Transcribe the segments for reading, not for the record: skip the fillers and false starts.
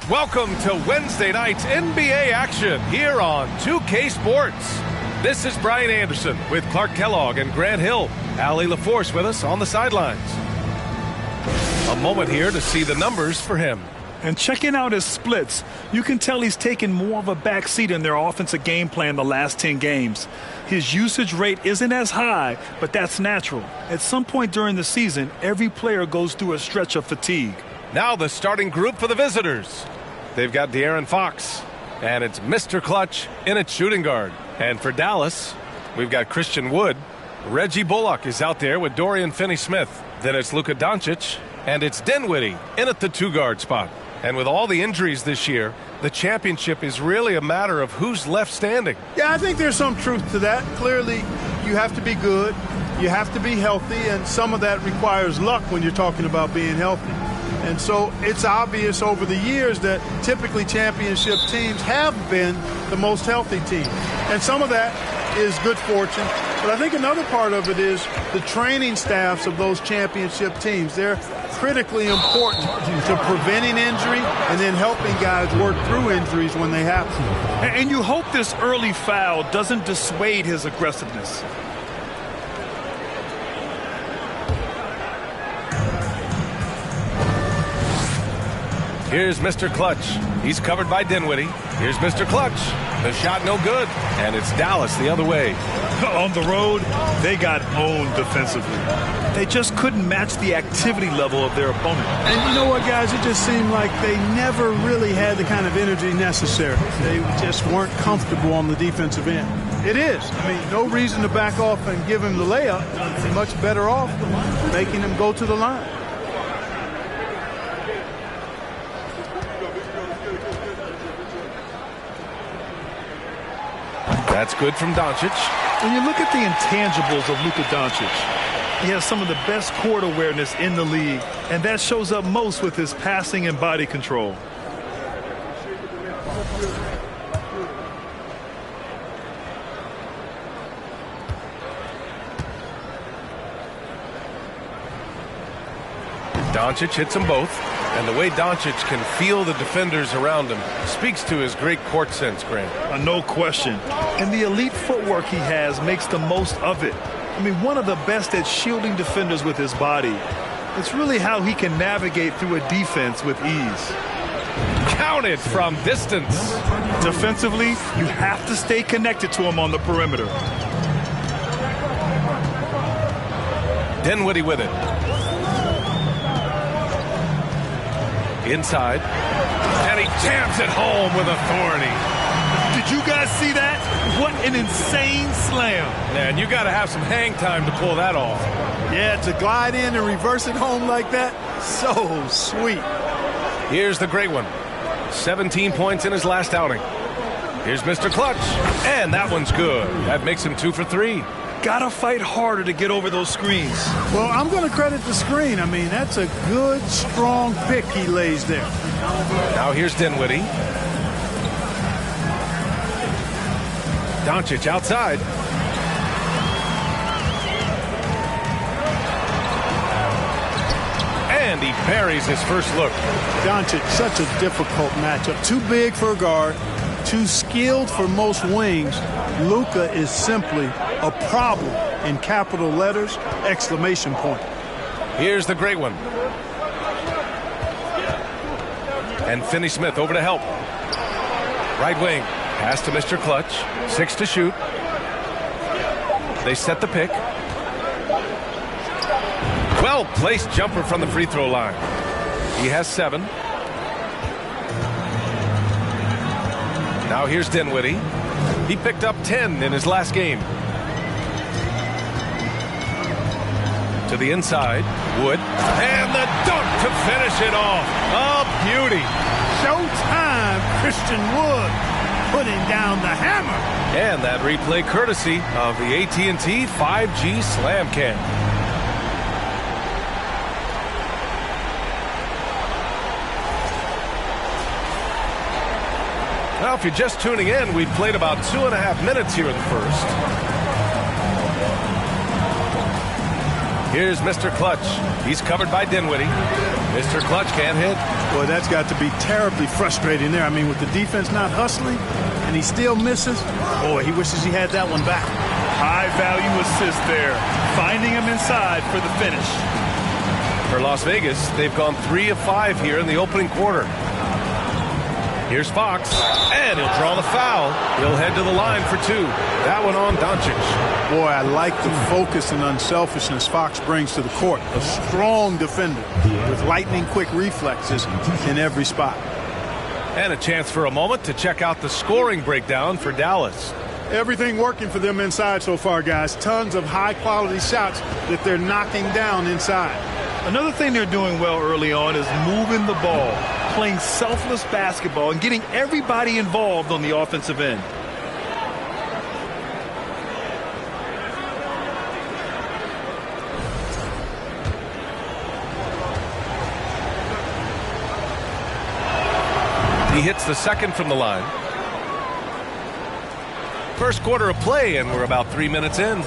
Welcome to Wednesday night's NBA action here on 2K Sports. This is Brian Anderson with Clark Kellogg and Grant Hill. Allie LaForce with us on the sidelines. A moment here to see the numbers for him. And checking out his splits, you can tell he's taken more of a back seat in their offensive game plan the last 10 games. His usage rate isn't as high, but that's natural. At some point during the season, every player goes through a stretch of fatigue. Now the starting group for the visitors. They've got De'Aaron Fox, and it's Mr. Clutch in at shooting guard. And for Dallas, we've got Christian Wood. Reggie Bullock is out there with Dorian Finney-Smith. Then it's Luka Doncic, and it's Dinwiddie in at the two-guard spot. And with all the injuries this year, the championship is really a matter of who's left standing. Yeah, I think there's some truth to that. Clearly, you have to be good, you have to be healthy, and some of that requires luck when you're talking about being healthy. And so it's obvious over the years that typically championship teams have been the most healthy team. And some of that is good fortune. But I think another part of it is the training staffs of those championship teams. They're critically important to preventing injury and then helping guys work through injuries when they happen. And you hope this early foul doesn't dissuade his aggressiveness. Here's Mr. Clutch. He's covered by Dinwiddie. Here's Mr. Clutch. The shot no good. And it's Dallas the other way. On the road, they got owned defensively. They just couldn't match the activity level of their opponent. And you know what, guys? It just seemed like they never really had the kind of energy necessary. They just weren't comfortable on the defensive end. It is. I mean, no reason to back off and give him the layup. You're much better off making him go to the line. That's good from Doncic. When you look at the intangibles of Luka Doncic, he has some of the best court awareness in the league, and that shows up most with his passing and body control. Doncic hits them both, and the way Doncic can feel the defenders around him speaks to his great court sense, Grant. No question. And the elite footwork he has makes the most of it. I mean, one of the best at shielding defenders with his body. It's really how he can navigate through a defense with ease. Counted from distance. Defensively, you have to stay connected to him on the perimeter. Dinwiddie with it. Inside. And he jams it home with authority. Did you guys see that? What an insane slam. Man, you got to have some hang time to pull that off. Yeah, to glide in and reverse it home like that, so sweet. Here's the great one. 17 points in his last outing. Here's Mr. Clutch. And that one's good. That makes him 2 for 3. Gotta fight harder to get over those screens. Well, I'm going to credit the screen. I mean, that's a good, strong pick he lays there. Now here's Dinwiddie. Doncic outside. And he buries his first look. Doncic, such a difficult matchup. Too big for a guard, too skilled for most wings. Luka is simply a problem in capital letters, exclamation point. Here's the great one. And Finney-Smith over to help. Right wing. Pass to Mr. Clutch. 6 to shoot. They set the pick. Well-placed jumper from the free throw line. He has 7. Now here's Dinwiddie. He picked up 10 in his last game. To the inside. Wood. And the dunk to finish it off. A beauty. Showtime, Christian Wood putting down the hammer. And that replay courtesy of the AT&T 5G Slam Cam. Well, if you're just tuning in, we've played about 2.5 minutes here in the first. Here's Mr. Clutch. He's covered by Dinwiddie. Mr. Clutch can't hit. Boy, that's got to be terribly frustrating there. I mean, with the defense not hustling and he still misses, boy, he wishes he had that one back. High value assist there, finding him inside for the finish. For Las Vegas, they've gone 3 of 5 here in the opening quarter. Here's Fox, and he'll draw the foul. He'll head to the line for 2. That one on Doncic. Boy, I like the focus and unselfishness Fox brings to the court. A strong defender with lightning-quick reflexes in every spot. And a chance for a moment to check out the scoring breakdown for Dallas. Everything working for them inside so far, guys. Tons of high-quality shots that they're knocking down inside. Another thing they're doing well early on is moving the ball, playing selfless basketball, and getting everybody involved on the offensive end. He hits the second from the line. First quarter of play, and we're about 3 minutes in.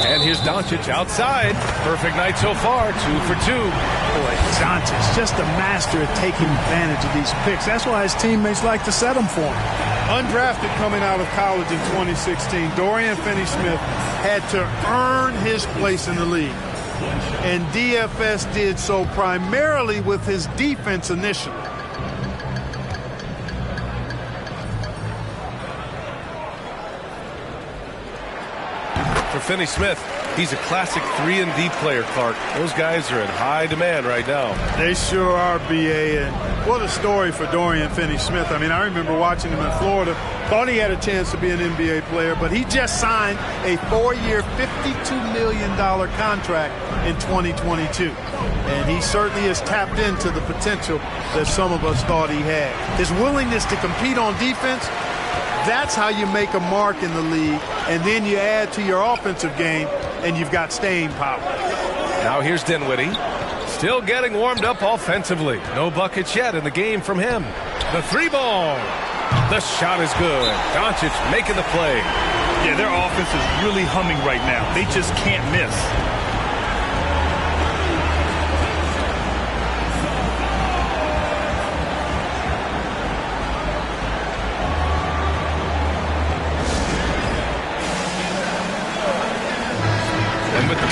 And here's Doncic outside. Perfect night so far, 2 for 2. Boy, Doncic just a master at taking advantage of these picks. That's why his teammates like to set them for him. Undrafted coming out of college in 2016, Dorian Finney-Smith had to earn his place in the league. And DFS did so primarily with his defense initially. For Finney-Smith, he's a classic 3-and-D player, Clark. Those guys are in high demand right now. They sure are, B.A. And what a story for Dorian Finney-Smith. I mean, I remember watching him in Florida. Thought he had a chance to be an NBA player, but he just signed a 4-year, $52 million contract in 2022. And he certainly has tapped into the potential that some of us thought he had. His willingness to compete on defense, that's how you make a mark in the league, and then you add to your offensive game, and you've got staying power. Now here's Dinwiddie. Still getting warmed up offensively. No buckets yet in the game from him. The 3-ball. The shot is good. Doncic making the play. Yeah, their offense is really humming right now. They just can't miss.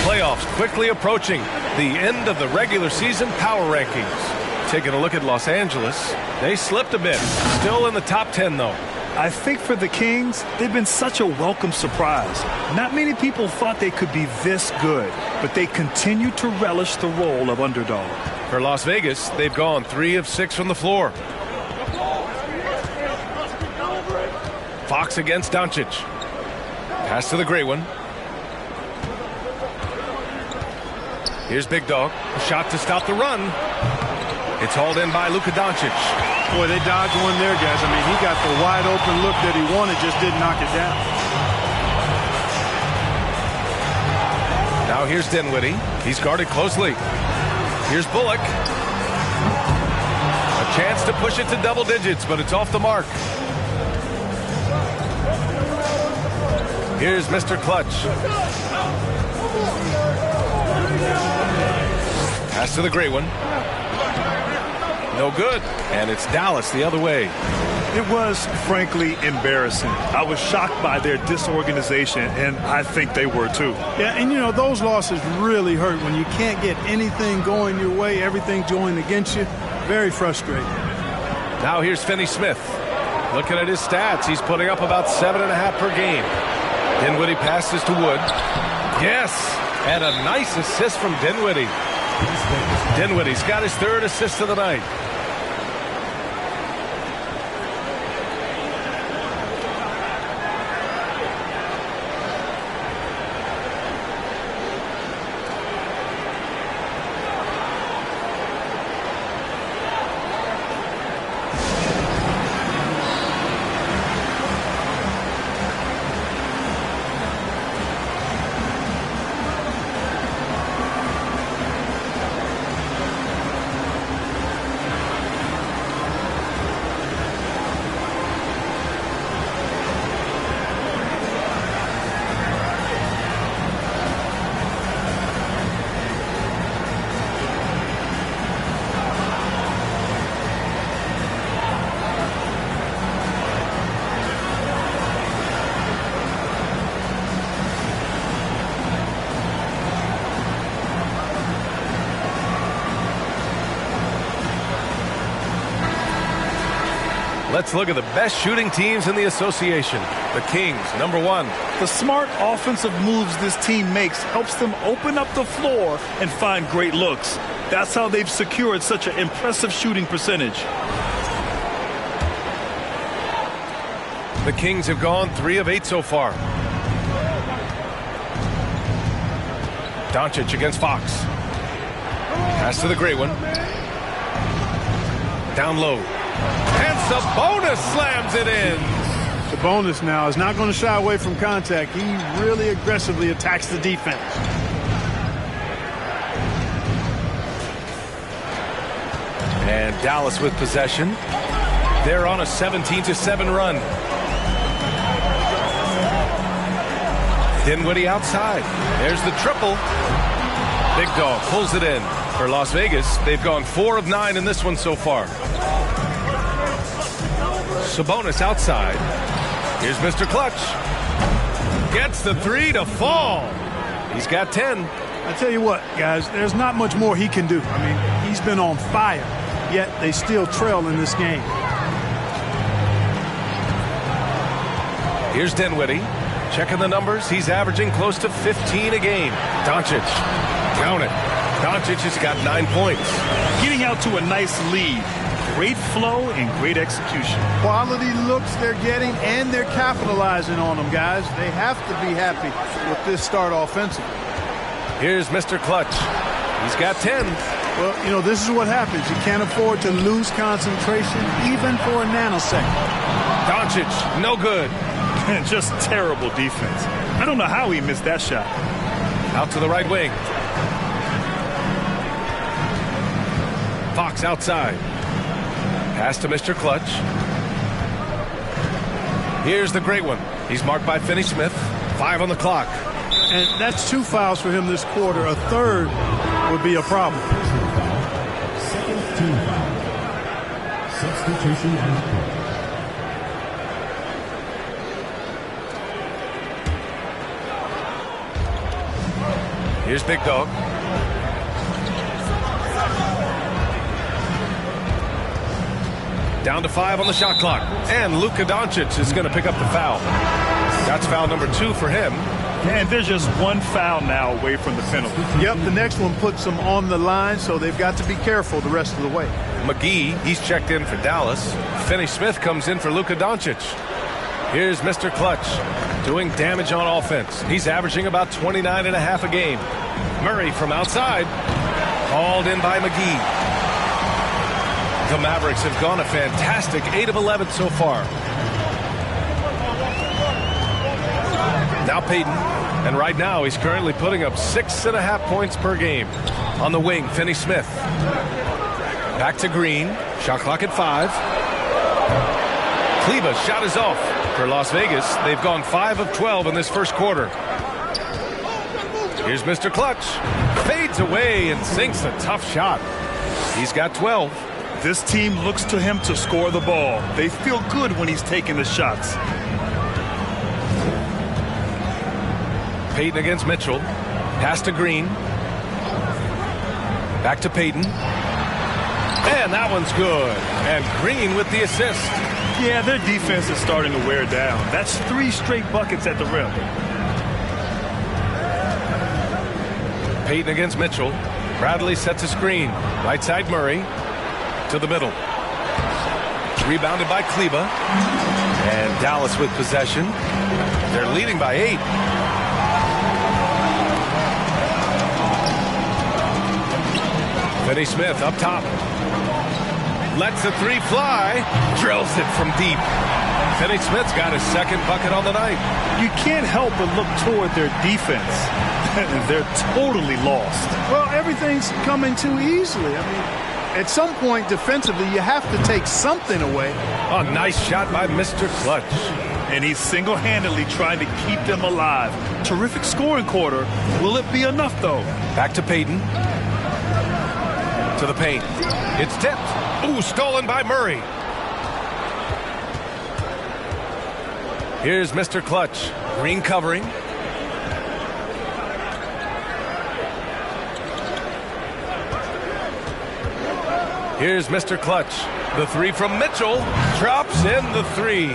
Playoffs quickly approaching, the end of the regular season power rankings. Taking a look at Los Angeles, they slipped a bit. Still in the top 10, though. I think for the Kings, they've been such a welcome surprise. Not many people thought they could be this good, but they continue to relish the role of underdog. For Las Vegas, they've gone 3 of 6 from the floor. Fox against Doncic. Pass to the gray one. Here's Big Dog. A shot to stop the run. It's hauled in by Luka Doncic. Boy, they dodged one there, guys. I mean, he got the wide open look that he wanted, just didn't knock it down. Now here's Dinwiddie. He's guarded closely. Here's Bullock. A chance to push it to double digits, but it's off the mark. Here's Mr. Clutch. Pass to the gray one. No good. And it's Dallas the other way. It was, frankly, embarrassing. I was shocked by their disorganization, and I think they were too. Yeah, and you know, those losses really hurt when you can't get anything going your way, everything's going against you. Very frustrating. Now here's Finney-Smith. Looking at his stats, he's putting up about 7.5 per game. Dinwiddie passes to Wood. Yes, and a nice assist from Dinwiddie. Dinwiddie's got his 3rd assist of the night. Let's look at the best shooting teams in the association. The Kings, number 1. The smart offensive moves this team makes helps them open up the floor and find great looks. That's how they've secured such an impressive shooting percentage. The Kings have gone 3 of 8 so far. Doncic against Fox. Pass to the great one. Down low. And Sabonis slams it in. Sabonis now is not going to shy away from contact. He really aggressively attacks the defense. And Dallas with possession. They're on a 17-7 run. Dinwiddie outside. There's the triple. Big Dog pulls it in. For Las Vegas, they've gone 4 of 9 in this one so far. Sabonis outside. Here's Mr. Clutch. Gets the 3 to fall. He's got 10. I tell you what, guys, there's not much more he can do. I mean, he's been on fire, yet they still trail in this game. Here's Dinwiddie. Checking the numbers. He's averaging close to 15 a game. Doncic. Count it. Doncic has got 9 points. Getting out to a nice lead. Great flow and great execution. Quality looks they're getting, and they're capitalizing on them, guys. They have to be happy with this start offensively. Here's Mr. Clutch. He's got 10. Well, you know, this is what happens. You can't afford to lose concentration, even for a nanosecond. Doncic, no good. Just terrible defense. I don't know how he missed that shot. Out to the right wing. Fox outside. Pass to Mr. Clutch. Here's the great one. He's marked by Finney-Smith. 5 on the clock. And that's 2 fouls for him this quarter. A third would be a problem. Second team foul. Substitution on the court. Here's Big Dog. Down to 5 on the shot clock. And Luka Doncic is going to pick up the foul. That's foul number 2 for him. And there's just 1 foul now away from the penalty. Yep, the next one puts them on the line, so they've got to be careful the rest of the way. McGee, he's checked in for Dallas. Finney-Smith comes in for Luka Doncic. Here's Mr. Clutch doing damage on offense. He's averaging about 29.5 a game. Murray from outside. Hauled in by McGee. The Mavericks have gone a fantastic 8 of 11 so far. Now Payton. And right now he's currently putting up 6.5 points per game. On the wing, Finney-Smith. Back to Green. Shot clock at 5. Kleber's shot is off. For Las Vegas, they've gone 5 of 12 in this first quarter. Here's Mr. Clutch. Fades away and sinks a tough shot. He's got 12. This team looks to him to score the ball. They feel good when he's taking the shots. Payton against Mitchell. Pass to Green. Back to Payton. And that one's good. And Green with the assist. Yeah, their defense is starting to wear down. That's 3 straight buckets at the rim. Payton against Mitchell. Bradley sets a screen. Right side Murray. To the middle. Rebounded by Kleber. And Dallas with possession. They're leading by 8. Finney-Smith up top. Lets the 3 fly. Drills it from deep. Finney-Smith's got his 2nd bucket on the night. You can't help but look toward their defense. They're totally lost. Well, everything's coming too easily. I mean, at some point defensively, you have to take something away. A nice shot by Mr. Clutch. And he's single-handedly trying to keep them alive. Terrific scoring quarter. Will it be enough, though? Back to Payton. To the paint. It's tipped. Ooh, stolen by Murray. Here's Mr. Clutch. Green covering. Here's Mr. Clutch. The three from Mitchell. Drops in the three.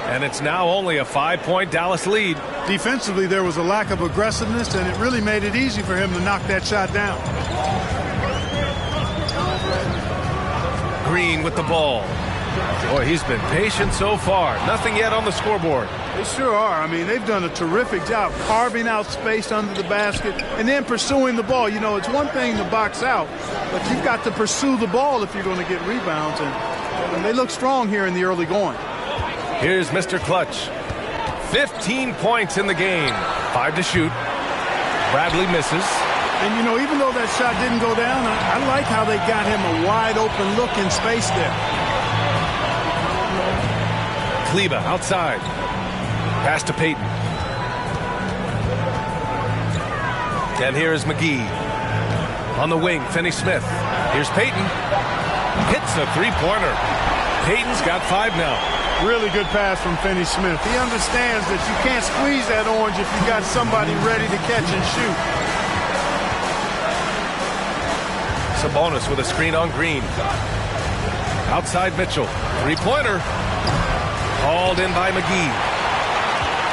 And it's now only a 5-point Dallas lead. Defensively, there was a lack of aggressiveness, and it really made it easy for him to knock that shot down. Green with the ball. Boy, he's been patient so far. Nothing yet on the scoreboard. They sure are. I mean, they've done a terrific job carving out space under the basket and then pursuing the ball. You know, it's one thing to box out, but you've got to pursue the ball if you're going to get rebounds. And they look strong here in the early going. Here's Mr. Clutch. 15 points in the game. 5 to shoot. Bradley misses. And, you know, even though that shot didn't go down, I like how they got him a wide-open look in space there. Kleba outside. Pass to Payton. And here's McGee. On the wing, Finney-Smith. Here's Payton. Hits a three-pointer. Payton's got 5 now. Really good pass from Finney-Smith. He understands that you can't squeeze that orange if you got somebody ready to catch and shoot. Sabonis with a screen on Green. Outside Mitchell. Three-pointer. Hauled in by McGee.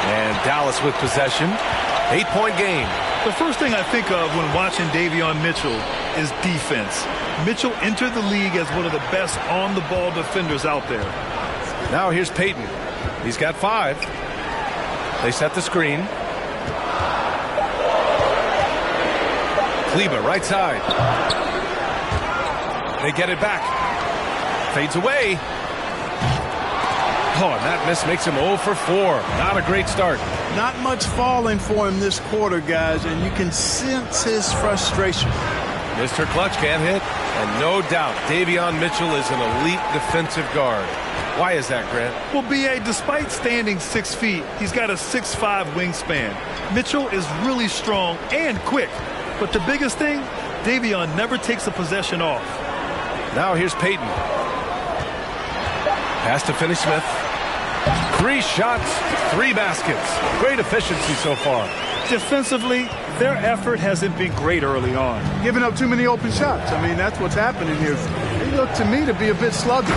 And Dallas with possession. 8-point game. The first thing I think of when watching Davion Mitchell is defense. Mitchell entered the league as one of the best on-the-ball defenders out there. Now here's Payton. He's got 5. They set the screen. Kleba right side. They get it back. Fades away. Oh, and that miss makes him 0 for 4. Not a great start. Not much falling for him this quarter, guys, and you can sense his frustration. Mr. Clutch can't hit, and no doubt Davion Mitchell is an elite defensive guard. Why is that, Grant? Well, B.A., despite standing 6 feet, he's got a 6'5" wingspan. Mitchell is really strong and quick. But the biggest thing, Davion never takes a possession off. Now here's Payton. Pass to Finney-Smith. 3 shots, 3 baskets. Great efficiency so far. Defensively, their effort hasn't been great early on. Giving up too many open shots. I mean, that's what's happening here. They look to me to be a bit sluggish.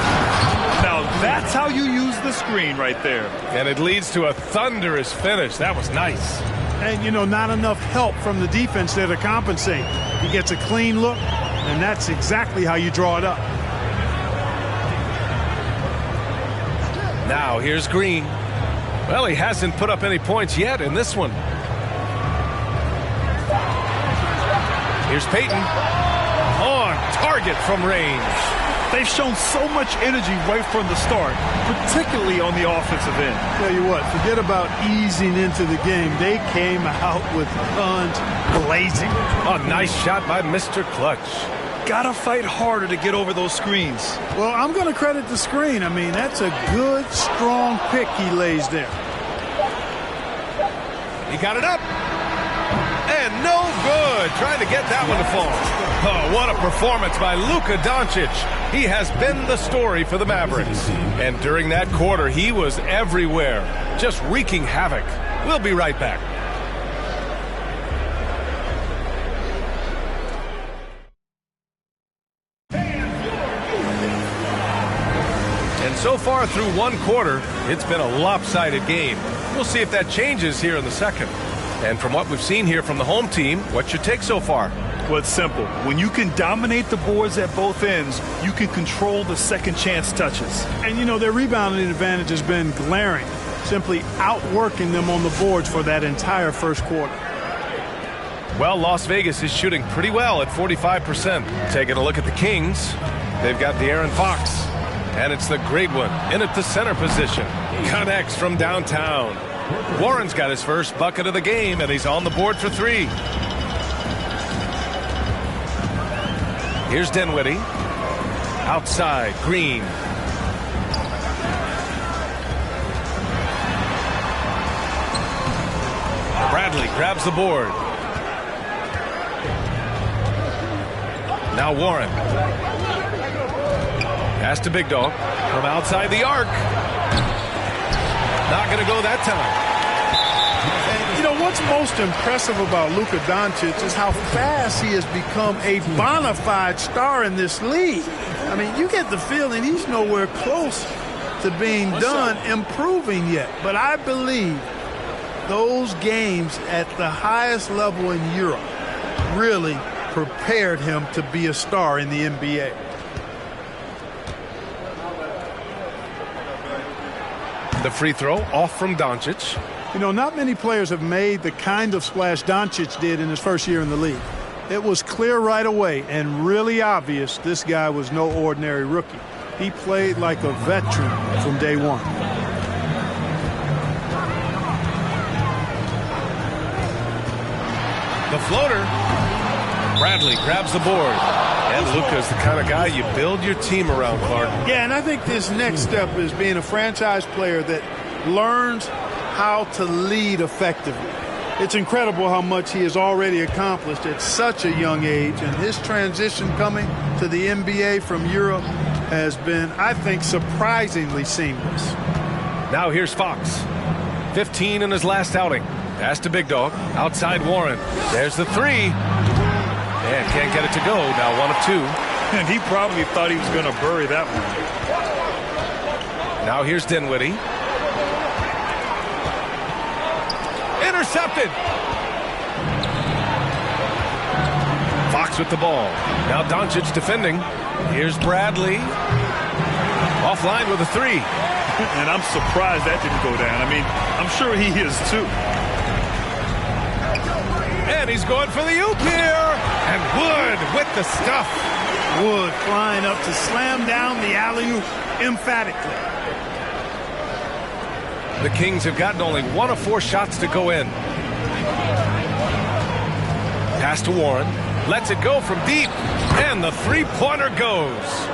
Now, that's how you use the screen right there. And it leads to a thunderous finish. That was nice. And, you know, not enough help from the defense there to compensate. He gets a clean look, and that's exactly how you draw it up. Now here's Green. Well, he hasn't put up any points yet in this one. Here's Payton. On target from range. They've shown so much energy right from the start, particularly on the offensive end. Tell you what, forget about easing into the game. They came out with guns blazing. A nice shot by Mr. Clutch. Gotta fight harder to get over those screens. Well, I'm going to credit the screen. I mean, that's a good, strong pick he lays there. He got it up. And no good. Trying to get that one to fall. Oh, what a performance by Luka Doncic. He has been the story for the Mavericks. And during that quarter, he was everywhere, just wreaking havoc. We'll be right back. And so far through one quarter, it's been a lopsided game. We'll see if that changes here in the second. And from what we've seen here from the home team, what's your take so far? Well, it's simple. When you can dominate the boards at both ends, you can control the second chance touches. And, you know, their rebounding advantage has been glaring, simply outworking them on the boards for that entire first quarter. Well, Las Vegas is shooting pretty well at 45%. Taking a look at the Kings, they've got De'Aaron Fox. And it's the great one in at the center position. Connects from downtown. Warren's got his first bucket of the game, and he's on the board for 3. Here's Dinwiddie. Outside, Green. Bradley grabs the board. Now Warren. Pass to Big Dog from outside the arc. Not going to go that time. And, you know, what's most impressive about Luka Doncic is how fast he has become a bona fide star in this league. I mean, you get the feeling he's nowhere close to being done improving yet. But I believe those games at the highest level in Europe really prepared him to be a star in the NBA. The free throw off from Doncic. You know, not many players have made the kind of splash Doncic did in his first year in the league. It was clear right away and really obvious this guy was no ordinary rookie. He played like a veteran from day one. The floater. Bradley grabs the board. And Luka is the kind of guy you build your team around, Clark. Yeah, and I think this next step is being a franchise player that learns how to lead effectively. It's incredible how much he has already accomplished at such a young age, and his transition coming to the NBA from Europe has been, I think, surprisingly seamless. Now here's Fox. 15 in his last outing. Pass to Big Dog. Outside Warren. There's the three. And can't get it to go. Now 1 of 2. And he probably thought he was going to bury that one. Now here's Dinwiddie. Intercepted. Fox with the ball. Now Doncic defending. Here's Bradley. Offline with a three. And I'm surprised that didn't go down. I mean, I'm sure he is too. And he's going for the oop here. And Wood with the stuff. Wood flying up to slam down the alley-oop emphatically. The Kings have gotten only 1 of 4 shots to go in. Pass to Warren. Lets it go from deep. And the three-pointer goes.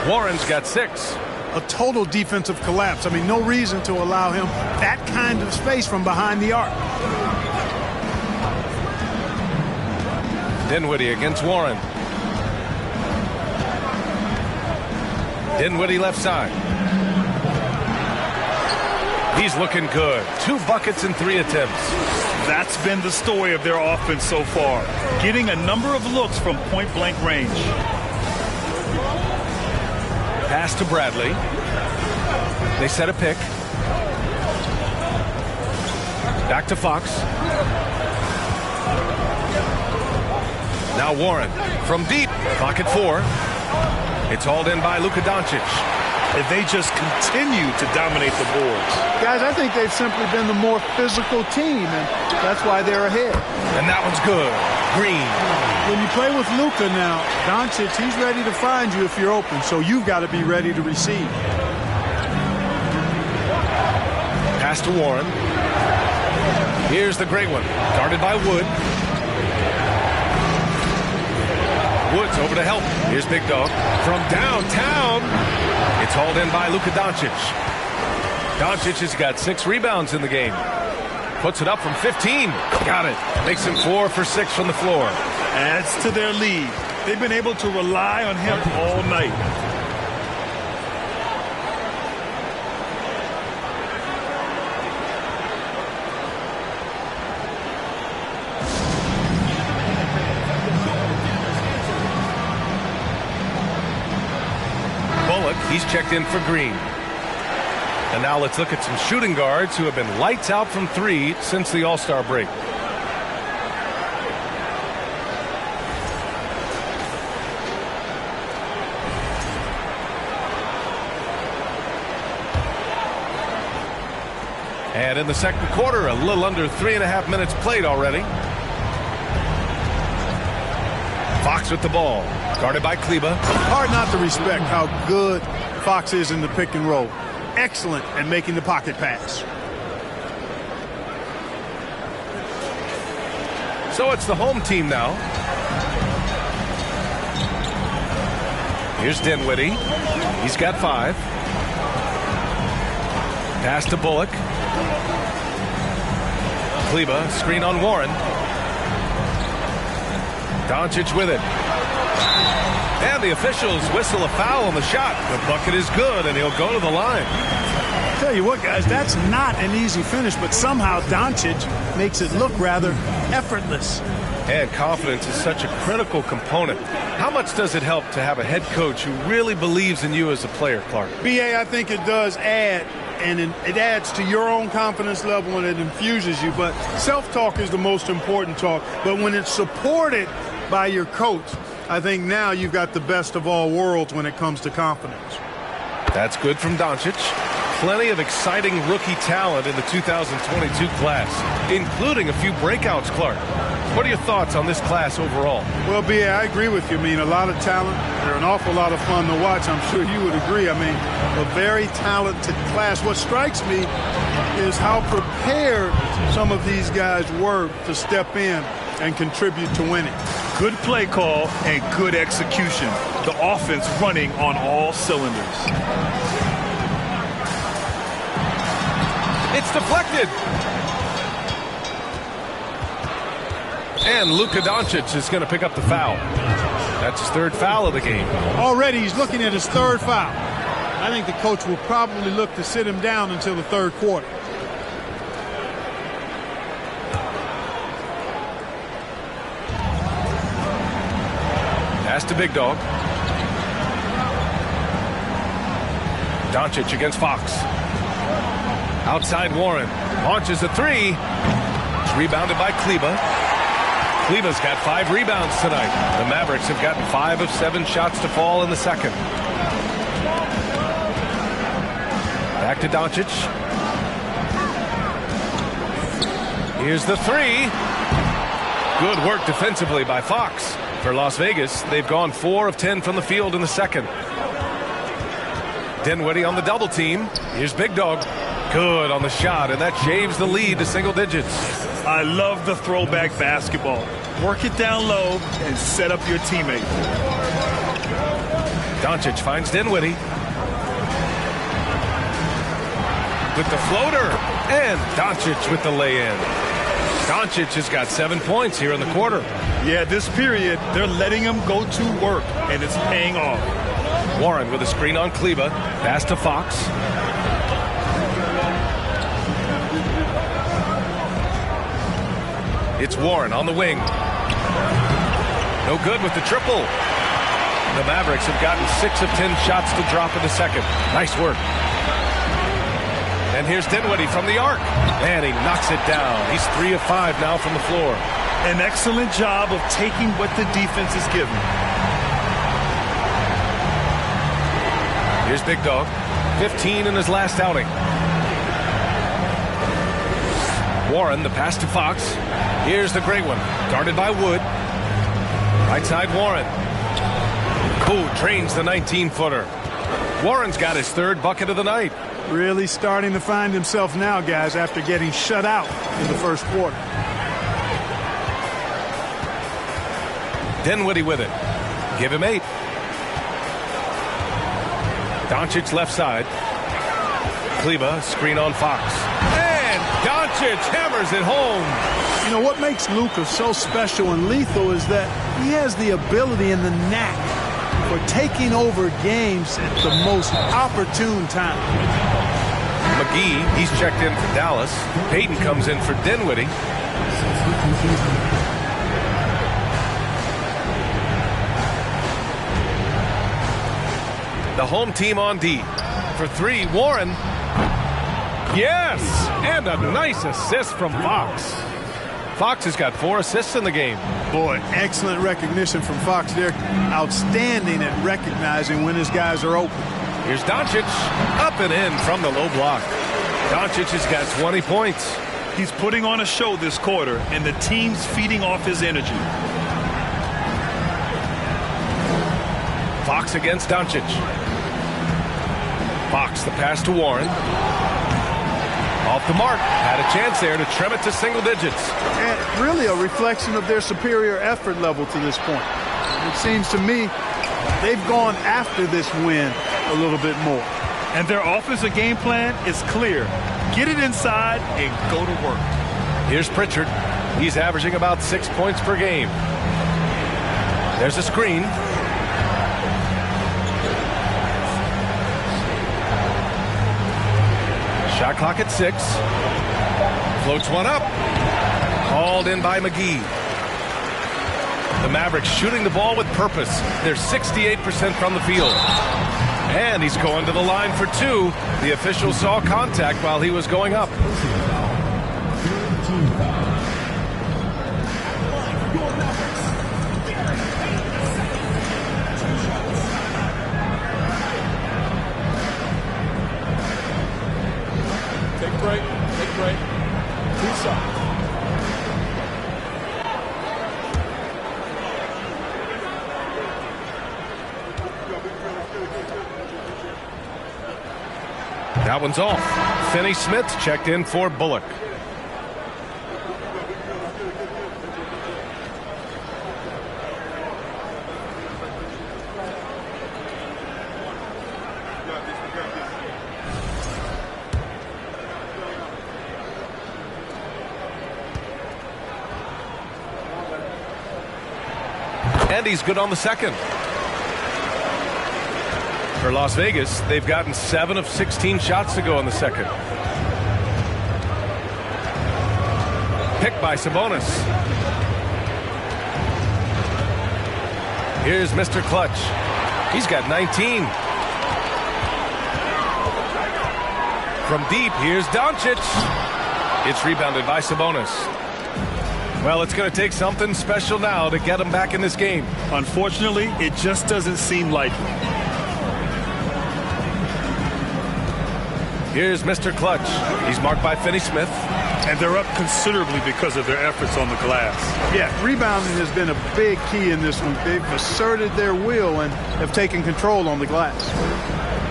Warren's got 6. A total defensive collapse. I mean, no reason to allow him that kind of space from behind the arc. Dinwiddie against Warren. Dinwiddie left side. He's looking good. 2 buckets in 3 attempts. That's been the story of their offense so far. Getting a number of looks from point-blank range. Pass to Bradley. They set a pick. Back to Fox. Now Warren from deep. Pocket 4. It's hauled in by Luka Doncic. And they just continue to dominate the boards. Guys, I think they've simply been the more physical team, and that's why they're ahead. And that one's good. Green. When you play with Luka now, Doncic, he's ready to find you if you're open, so you've got to be ready to receive. Pass to Warren. Here's the great one. Guarded by Wood. Woods over to help. Here's Big Dog. From downtown. It's hauled in by Luka Doncic. Doncic has got 6 rebounds in the game. Puts it up from 15. Got it. Makes him 4 for 6 from the floor. Adds to their lead. They've been able to rely on him all night. He's checked in for Green. And now let's look at some shooting guards who have been lights out from 3 since the All-Star break. And in the second quarter, a little under 3.5 minutes played already. Fox with the ball. Guarded by Kleba. Hard not to respect how good Fox is in the pick and roll. Excellent at making the pocket pass. So it's the home team now. Here's Dinwiddie. He's got 5. Pass to Bullock. Kleba, screen on Warren. Doncic with it. And the officials whistle a foul on the shot. The bucket is good, and he'll go to the line. Tell you what, guys, that's not an easy finish, but somehow Doncic makes it look rather effortless. And confidence is such a critical component. How much does it help to have a head coach who really believes in you as a player, Clark? B.A., I think it does add, and it adds to your own confidence level and it infuses you. But self-talk is the most important talk. But when it's supported by your coach, I think now you've got the best of all worlds when it comes to confidence. That's good from Doncic. Plenty of exciting rookie talent in the 2022 class, including a few breakouts, Clark. What are your thoughts on this class overall? Well, B.A., I agree with you. I mean, a lot of talent. They're an awful lot of fun to watch. I'm sure you would agree. I mean, a very talented class. What strikes me is how prepared some of these guys were to step in and contribute to winning. Good play call and good execution. The offense running on all cylinders. It's deflected. And Luka Doncic is going to pick up the foul. That's his third foul of the game. Already he's looking at his third foul. I think the coach will probably look to sit him down until the third quarter. Pass to Big Dog. Doncic against Fox. Outside Warren. Launches a three. It's rebounded by Kleba. Kleba's got 5 rebounds tonight. The Mavericks have gotten 5 of 7 shots to fall in the second. Back to Doncic. Here's the three. Good work defensively by Fox. For Las Vegas, they've gone 4 of 10 from the field in the second. Dinwiddie on the double team. Here's Big Dog. Good on the shot, and that shaves the lead to single digits. I love the throwback basketball. Work it down low and set up your teammate. Doncic finds Dinwiddie. With the floater, and Doncic with the lay-in. Doncic has got 7 points here in the quarter. Yeah, this period, they're letting him go to work, and it's paying off. Warren with a screen on Kleba. Pass to Fox. It's Warren on the wing. No good with the triple. The Mavericks have gotten 6 of 10 shots to drop in the second. Nice work. And here's Dinwiddie from the arc. And he knocks it down. He's 3 of 5 now from the floor. An excellent job of taking what the defense is given. Here's Big Dog. 15 in his last outing. Warren, the pass to Fox. Here's the great one. Guarded by Wood. Right side Warren. Who trains the 19-footer. Warren's got his 3rd bucket of the night. Really starting to find himself now, guys, after getting shut out in the first quarter. Dinwiddie with it. Give him 8. Doncic left side. Kleba, screen on Fox. And Doncic hammers it home. You know, what makes Luka so special and lethal is that he has the ability and the knack for taking over games at the most opportune time. McGee, he's checked in for Dallas. Payton comes in for Dinwiddie. The home team on D. For 3, Warren. Yes! And a nice assist from Fox. Fox has got 4 assists in the game. Boy, excellent recognition from Fox there. Outstanding at recognizing when his guys are open. Here's Doncic. Up and in from the low block. Doncic has got 20 points. He's putting on a show this quarter, and the team's feeding off his energy. Fox against Doncic. Fox, the pass to Warren. Off the mark. Had a chance there to trim it to single digits. And really a reflection of their superior effort level to this point. It seems to me they've gone after this win a little bit more. And their offensive game plan is clear. Get it inside and go to work. Here's Pritchard. He's averaging about 6 points per game. There's a screen. Shot clock at 6. Floats one up. Called in by McGee. The Mavericks shooting the ball with purpose. They're 68% from the field. And he's going to the line for 2. The official saw contact while he was going up. Take break. 2 shots. That one's off. Finney-Smith checked in for Bullock. And he's good on the second. For Las Vegas, they've gotten 7 of 16 shots to go in the second. Picked by Sabonis. Here's Mr. Clutch. He's got 19. From deep, here's Doncic. It's rebounded by Sabonis. Well, it's going to take something special now to get him back in this game. Unfortunately, it just doesn't seem likely. Here's Mr. Clutch. He's marked by Finney-Smith. And they're up considerably because of their efforts on the glass. Yeah, rebounding has been a big key in this one. They've asserted their will and have taken control on the glass.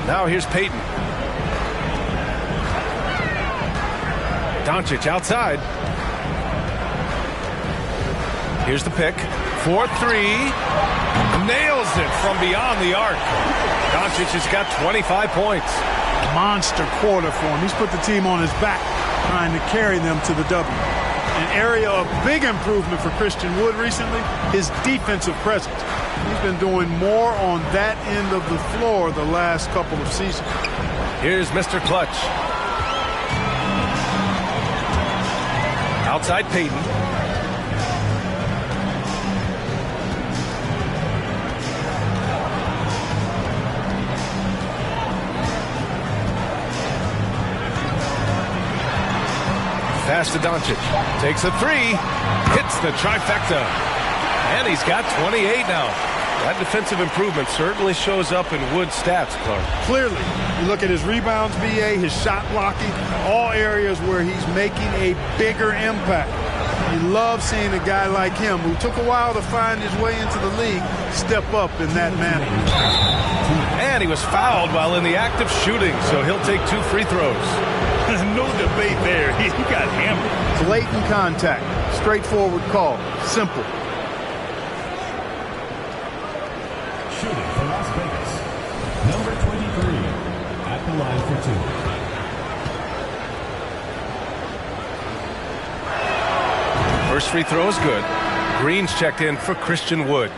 Now here's Payton. Doncic outside. Here's the pick. 4-3. Nails it from beyond the arc. Doncic has got 25 points. Monster quarter for him. He's put the team on his back, trying to carry them to the W. An area of big improvement for Christian Wood recently, his defensive presence. He's been doing more on that end of the floor the last couple of seasons. Here's Mr. Clutch. Outside Payton. Pass to Doncic. Takes a 3. Hits the trifecta. And he's got 28 now. That defensive improvement certainly shows up in Wood's stats, Clark. Clearly, you look at his rebounds, BA, his shot blocking, all areas where he's making a bigger impact. You love seeing a guy like him, who took a while to find his way into the league, step up in that manner. And he was fouled while in the act of shooting, so he'll take 2 free throws. No debate there. He got hammered. Blatant contact. Straightforward call. Simple. Shooting for Las Vegas, number 23, at the line for 2. First free throw is good. Green's checked in for Christian Wood.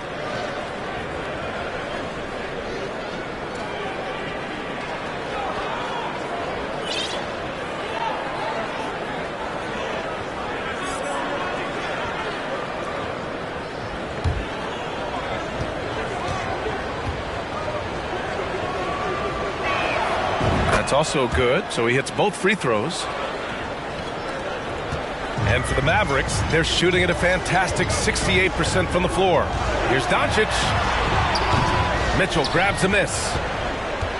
That's also good, so he hits both free throws. And for the Mavericks, they're shooting at a fantastic 68% from the floor. Here's Doncic. Mitchell grabs a miss.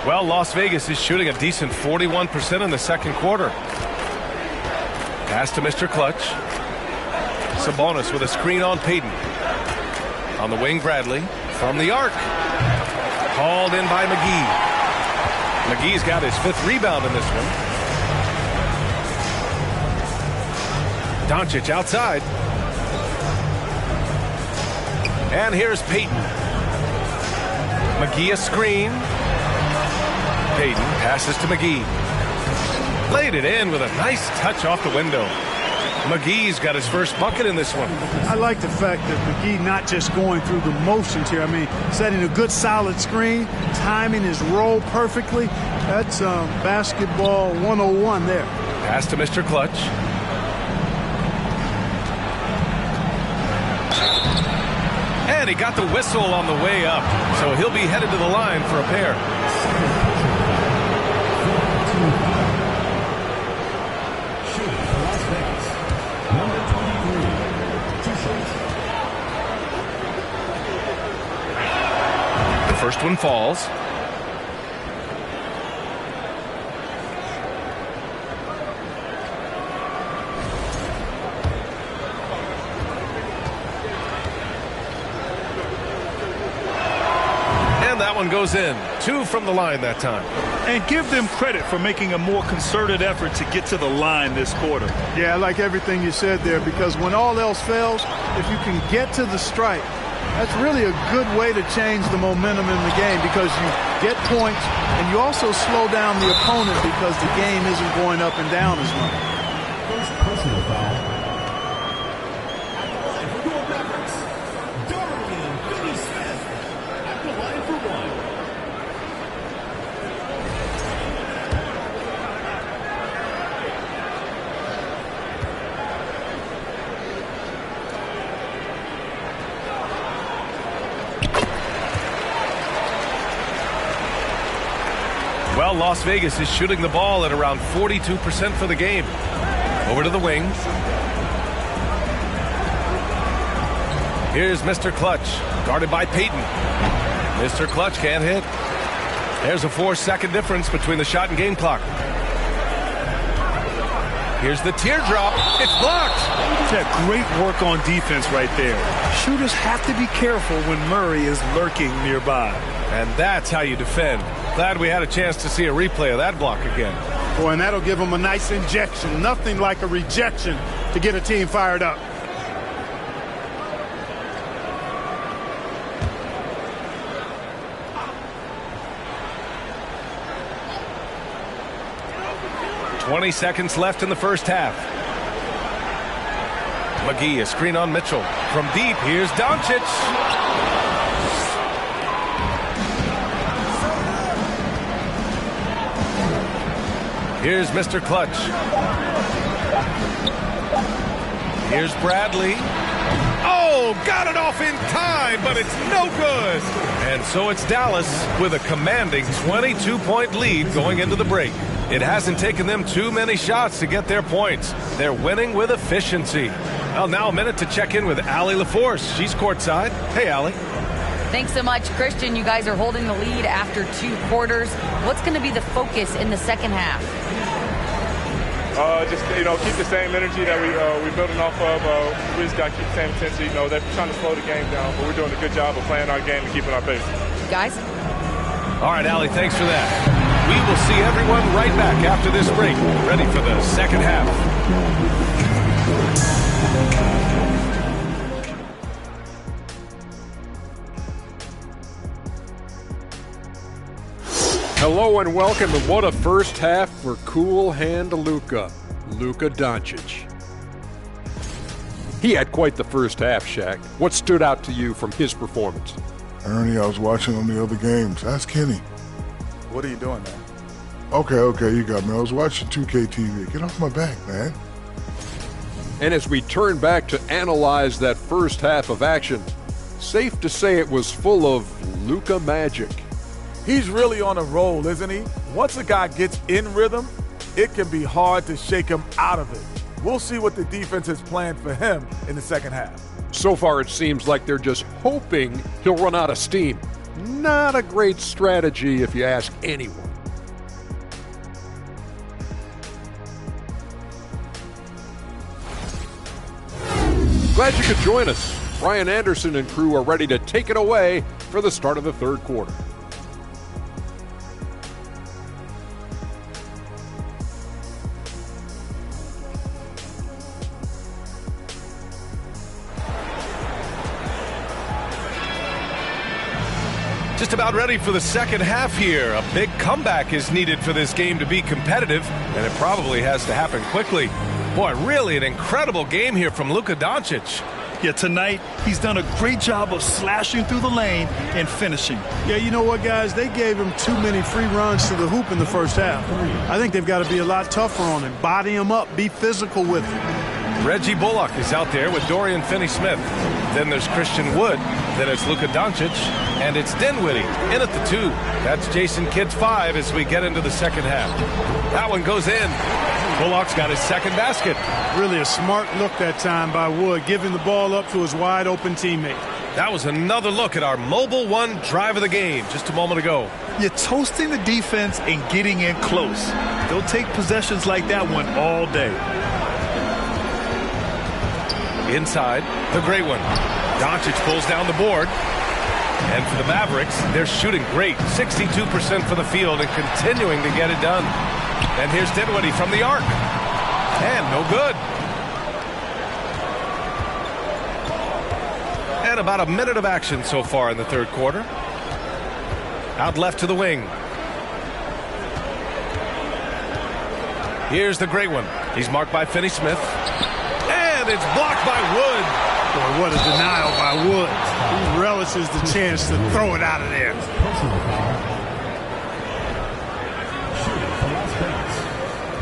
Well, Las Vegas is shooting a decent 41% in the second quarter. Pass to Mr. Clutch. Sabonis with a screen on Payton. On the wing, Bradley. From the arc. Called in by McGee. McGee's got his 5th rebound in this one. Doncic outside. And here's Payton. McGee a screen. Payton passes to McGee. Laid it in with a nice touch off the window. McGee's got his first bucket in this one. I like the fact that McGee not just going through the motions here. I mean, setting a good solid screen, timing his roll perfectly. That's basketball 101 there. Pass to Mr. Clutch. And he got the whistle on the way up, so he'll be headed to the line for a pair. Shooting for Las Vegas, number 23, The first one falls. That one goes in. 2 from the line that time. And give them credit for making a more concerted effort to get to the line this quarter. Yeah, I like everything you said there, because when all else fails, if you can get to the stripe, that's really a good way to change the momentum in the game, because you get points and you also slow down the opponent because the game isn't going up and down as much. first personal foul. Well, Las Vegas is shooting the ball at around 42% for the game. Over to the wing. Here's Mr. Clutch, guarded by Peyton. Mr. Clutch can't hit. There's a 4-second difference between the shot and game clock. Here's the teardrop. It's blocked. Yeah, great work on defense right there. Shooters have to be careful when Murray is lurking nearby. And that's how you defend. Glad we had a chance to see a replay of that block again. Boy, and that'll give them a nice injection. Nothing like a rejection to get a team fired up. "20 seconds left in the first half. McGee, a screen on Mitchell. From deep, here's Doncic. Here's Mr. Clutch. Here's Bradley. Oh, got it off in time, but it's no good. And so it's Dallas with a commanding 22-point lead going into the break. It hasn't taken them too many shots to get their points. They're winning with efficiency. Well, now a minute to check in with Allie LaForce. She's courtside. Hey, Allie. Thanks so much, Christian. You guys are holding the lead after 2 quarters. What's going to be the focus in the second half? Just, keep the same energy that we're building off of. We just got to keep the same intensity. They're trying to slow the game down, but we're doing a good job of playing our game and keeping our pace. Guys? All right, Allie, thanks for that. We will see everyone right back after this break, ready for the second half. Hello and welcome, and what a first half for cool hand Luka Doncic. He had quite the first half, Shaq. What stood out to you from his performance? Ernie, I was watching on the other games. Ask Kenny. What are you doing, man? Okay, you got me. I was watching 2K TV. Get off my back, man. And as we turn back to analyze that first half of action, safe to say it was full of Luka magic. He's really on a roll, isn't he? Once a guy gets in rhythm, it can be hard to shake him out of it. We'll see what the defense has planned for him in the second half. So far, it seems like they're just hoping he'll run out of steam. Not a great strategy if you ask anyone. Glad you could join us. Brian Anderson and crew are ready to take it away for the start of the third quarter. Just about ready for the second half here. A big comeback is needed for this game to be competitive, and it probably has to happen quickly. Boy, really an incredible game here from Luka Doncic. Yeah, tonight he's done a great job of slashing through the lane and finishing. Yeah, you know what, guys? They gave him too many free runs to the hoop in the first half. I think they've got to be a lot tougher on him. Body him up. Be physical with him. Reggie Bullock is out there with Dorian Finney-Smith. Then there's Christian Wood. Then it's Luka Doncic. And it's Dinwiddie in at the 2. That's Jason Kidd's 5 as we get into the second half. That one goes in. Bullock's got his second basket. Really a smart look that time by Wood, giving the ball up to his wide-open teammate. That was another look at our Mobile One drive of the game just a moment ago. You're toasting the defense and getting in close. They'll take possessions like that one all day. Inside, the great one. Doncic pulls down the board. And for the Mavericks, they're shooting great. 62% for the field and continuing to get it done. And here's Dinwiddie from the arc. And no good. And about a minute of action so far in the third quarter. Out left to the wing. Here's the great one. He's marked by Finney-Smith. And it's blocked by Wood. Boy, what a denial by Wood. He relishes the chance to throw it out of there.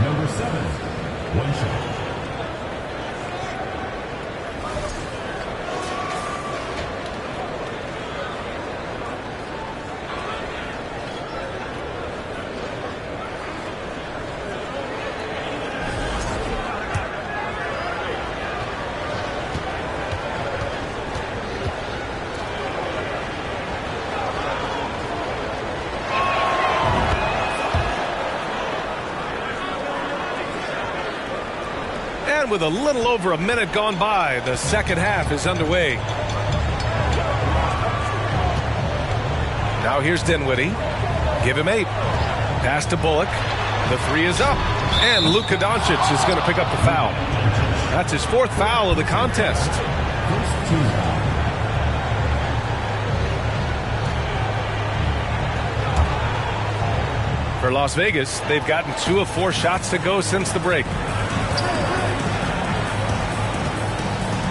Number 7, one shot. With a little over a minute gone by, the second half is underway. Now here's Dinwiddie. Give him 8. Pass to Bullock. The 3 is up. And Luka Doncic is going to pick up the foul. That's his 4th foul of the contest. For Las Vegas, they've gotten 2 of 4 shots to go since the break.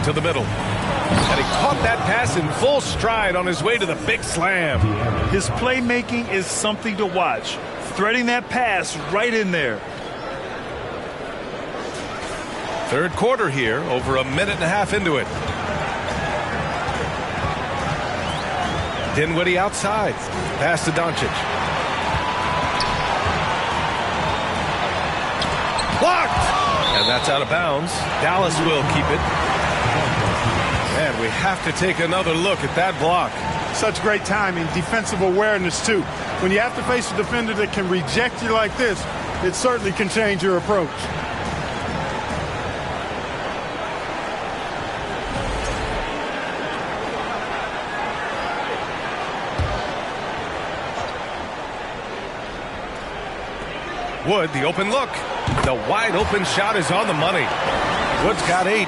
To the middle. And he caught that pass in full stride on his way to the big slam. His playmaking is something to watch. Threading that pass right in there. Third quarter here, over a minute and a half into it. Dinwiddie outside. Pass to Doncic. Blocked! And that's out of bounds. Dallas will keep it. And we have to take another look at that block. Such great timing, defensive awareness, too. When you have to face a defender that can reject you like this, it certainly can change your approach. Wood, the open look. The wide open shot is on the money. Wood's got 8.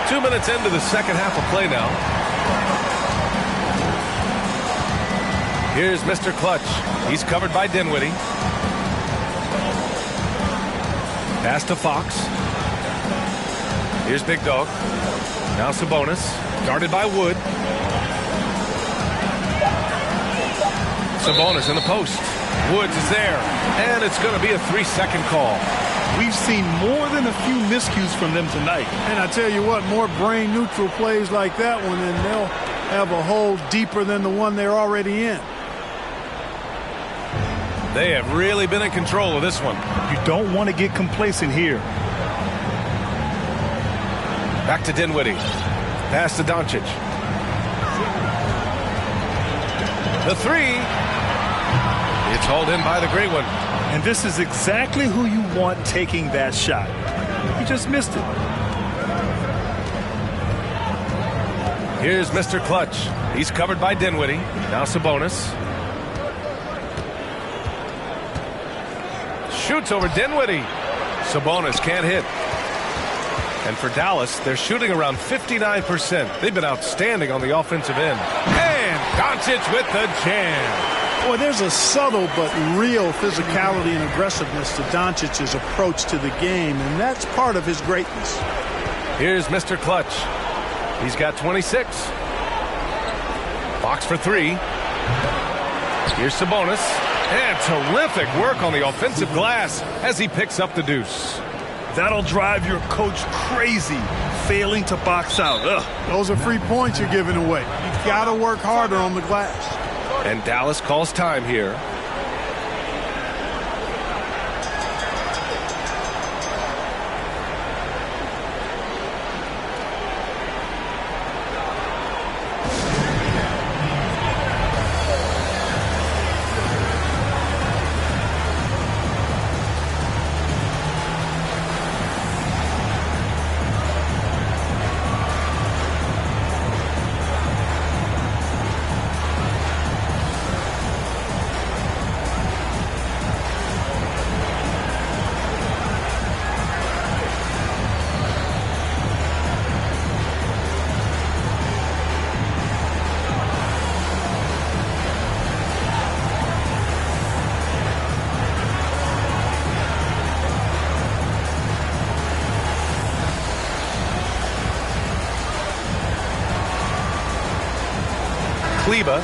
2 minutes into the second half of play now. Here's Mr. Clutch. He's covered by Dinwiddie. Pass to Fox. Here's Big Dog. Now Sabonis. Guarded by Wood. Sabonis in the post. Woods is there. And it's going to be a 3-second call. We've seen more than a few miscues from them tonight. And I tell you what, more brain-neutral plays like that one, and they'll have a hole deeper than the one they're already in. They have really been in control of this one. You don't want to get complacent here. Back to Dinwiddie. Pass to Doncic. The 3. It's hauled in by the great one. And this is exactly who you want taking that shot. He just missed it. Here's Mr. Clutch. He's covered by Dinwiddie. Now Sabonis. Shoots over Dinwiddie. Sabonis can't hit. And for Dallas, they're shooting around 59%. They've been outstanding on the offensive end. And Doncic with the jam. Well, there's a subtle but real physicality and aggressiveness to Doncic's approach to the game, and that's part of his greatness. Here's Mr. Clutch. He's got 26. Fox for 3. Here's Sabonis. And terrific work on the offensive glass as he picks up the deuce. That'll drive your coach crazy, failing to box out. Ugh. Those are free points you're giving away. You've got to work harder on the glass. And Dallas calls time here.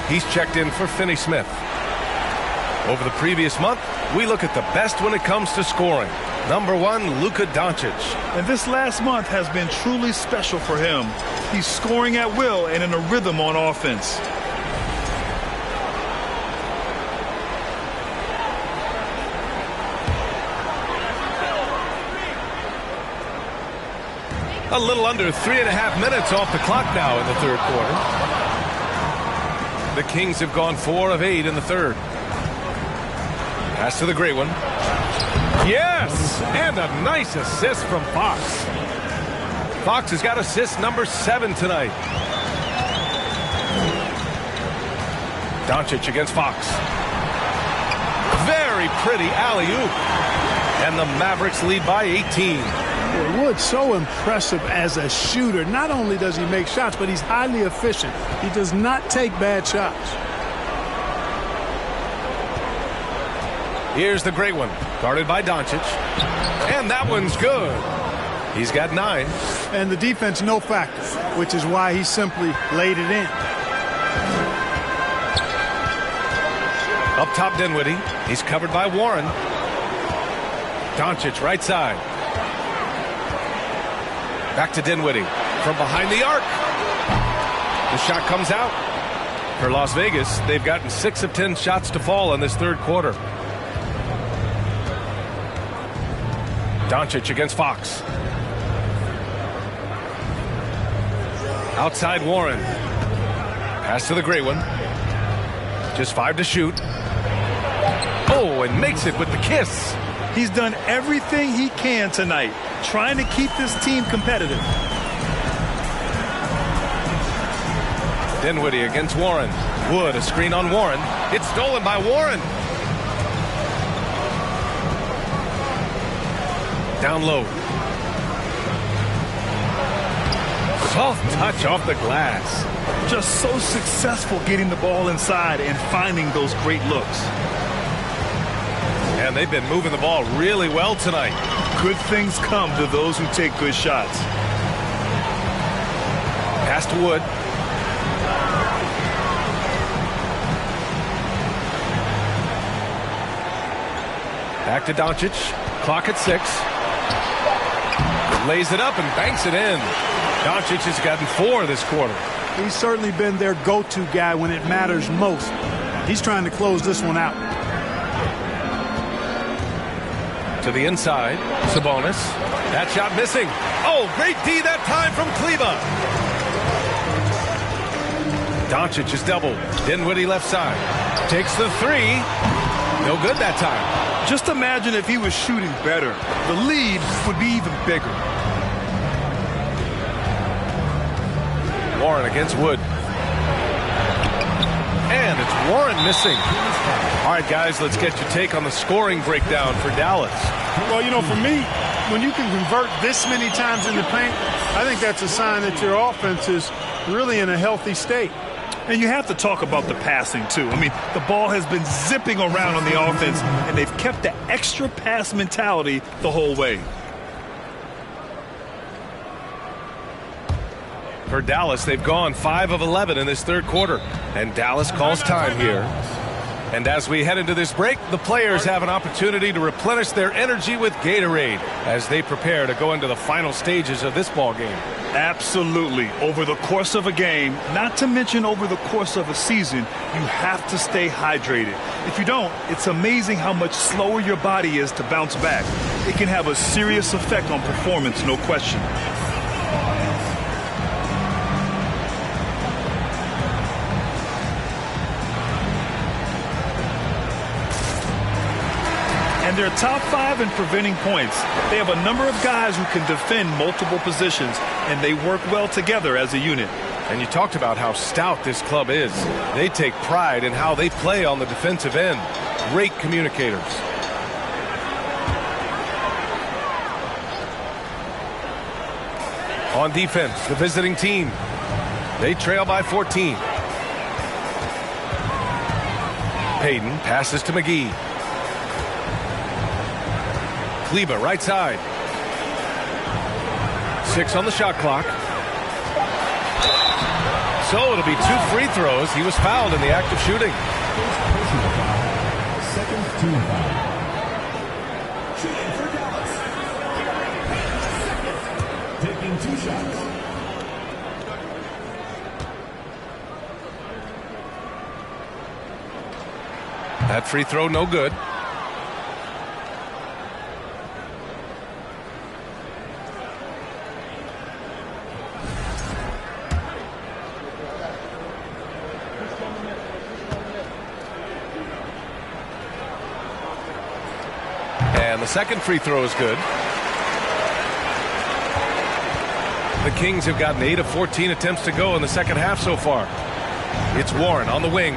He's checked in for Finney Smith. Over the previous month, we look at the best when it comes to scoring. Number 1, Luka Doncic. And this last month has been truly special for him. He's scoring at will and in a rhythm on offense. A little under 3.5 minutes off the clock now in the third quarter. The Kings have gone 4 of 8 in the third. Pass to the great one. Yes! And a nice assist from Fox. Fox has got assist number 7 tonight. Doncic against Fox. Very pretty alley-oop. And the Mavericks lead by 18. Wood's so impressive as a shooter. Not only does he make shots, but he's highly efficient. He does not take bad shots. Here's the great one, guarded by Doncic. And that one's good. He's got 9. And the defense no factor, which is why he simply laid it in. Up top, Dinwiddie. He's covered by Warren. Doncic right side. Back to Dinwiddie from behind the arc. The shot comes out. For Las Vegas, they've gotten 6 of 10 shots to fall in this third quarter. Doncic against Fox. Outside Warren. Pass to the great one. Just 5 to shoot. Oh, and makes it with the kiss. He's done everything he can tonight, trying to keep this team competitive. Dinwiddie against Warren. Wood, a screen on Warren. It's stolen by Warren. Down low. Soft touch off the glass. Just so successful getting the ball inside and finding those great looks. And they've been moving the ball really well tonight. Good things come to those who take good shots. Pass to Wood. Back to Doncic. Clock at 6. Lays it up and banks it in. Doncic has gotten 4 this quarter. He's certainly been their go-to guy when it matters most. He's trying to close this one out. To the inside, Sabonis. That shot missing. Oh, great D that time from Kleba. Doncic is doubled. Dinwiddie left side. Takes the 3. No good that time. Just imagine if he was shooting better. The lead would be even bigger. Warren against Wood. And it's Warren missing. All right, guys, let's get your take on the scoring breakdown for Dallas. Well, you know, for me, when you can convert this many times in the paint, I think that's a sign that your offense is really in a healthy state. And you have to talk about the passing, too. I mean, the ball has been zipping around on the offense, and they've kept the extra pass mentality the whole way. For Dallas, they've gone 5 of 11 in this third quarter. And Dallas calls time here. And as we head into this break, the players have an opportunity to replenish their energy with Gatorade as they prepare to go into the final stages of this ball game. Absolutely. Over the course of a game, not to mention over the course of a season, you have to stay hydrated. If you don't, it's amazing how much slower your body is to bounce back. It can have a serious effect on performance, no question. And they're top 5 in preventing points. They have a number of guys who can defend multiple positions, and they work well together as a unit. And you talked about how stout this club is. They take pride in how they play on the defensive end. Great communicators. On defense, the visiting team. They trail by 14. Payton passes to McGee. Kleber, right side. 6 on the shot clock. So it'll be 2 free throws. He was fouled in the act of shooting. Second team foul. Shooting for Dallas. Taking 2 shots. That free throw no good. And the second free throw is good. The Kings have gotten 8 of 14 attempts to go in the second half so far. It's Warren on the wing.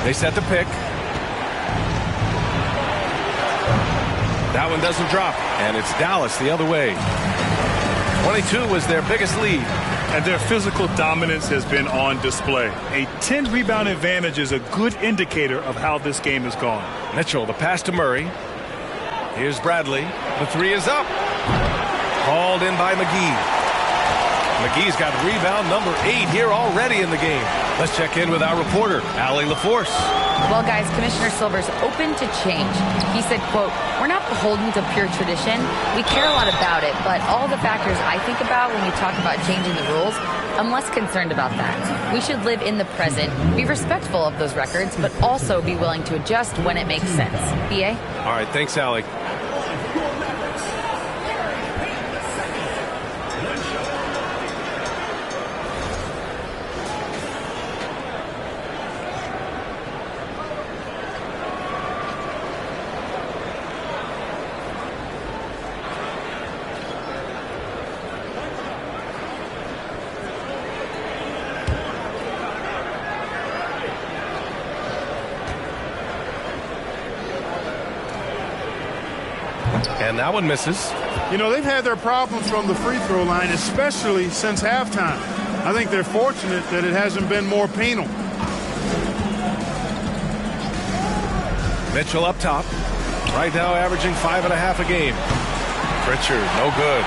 They set the pick. That one doesn't drop. And it's Dallas the other way. 22 was their biggest lead. And their physical dominance has been on display. A 10-rebound advantage is a good indicator of how this game has gone. Mitchell, the pass to Murray. Here's Bradley. The 3 is up. Called in by McGee. McGee's got rebound number 8 here already in the game. Let's check in with our reporter, Allie LaForce. Well, guys, Commissioner Silver's open to change. He said, quote, "We're not beholden to pure tradition. We care a lot about it, but all the factors I think about when you talk about changing the rules, I'm less concerned about that. We should live in the present, be respectful of those records, but also be willing to adjust when it makes sense." BA? All right, thanks, Allie. And that one misses. You know, they've had their problems from the free throw line, especially since halftime. I think they're fortunate that it hasn't been more penal. Mitchell up top. Right now averaging 5.5 a game. Pritchard, no good.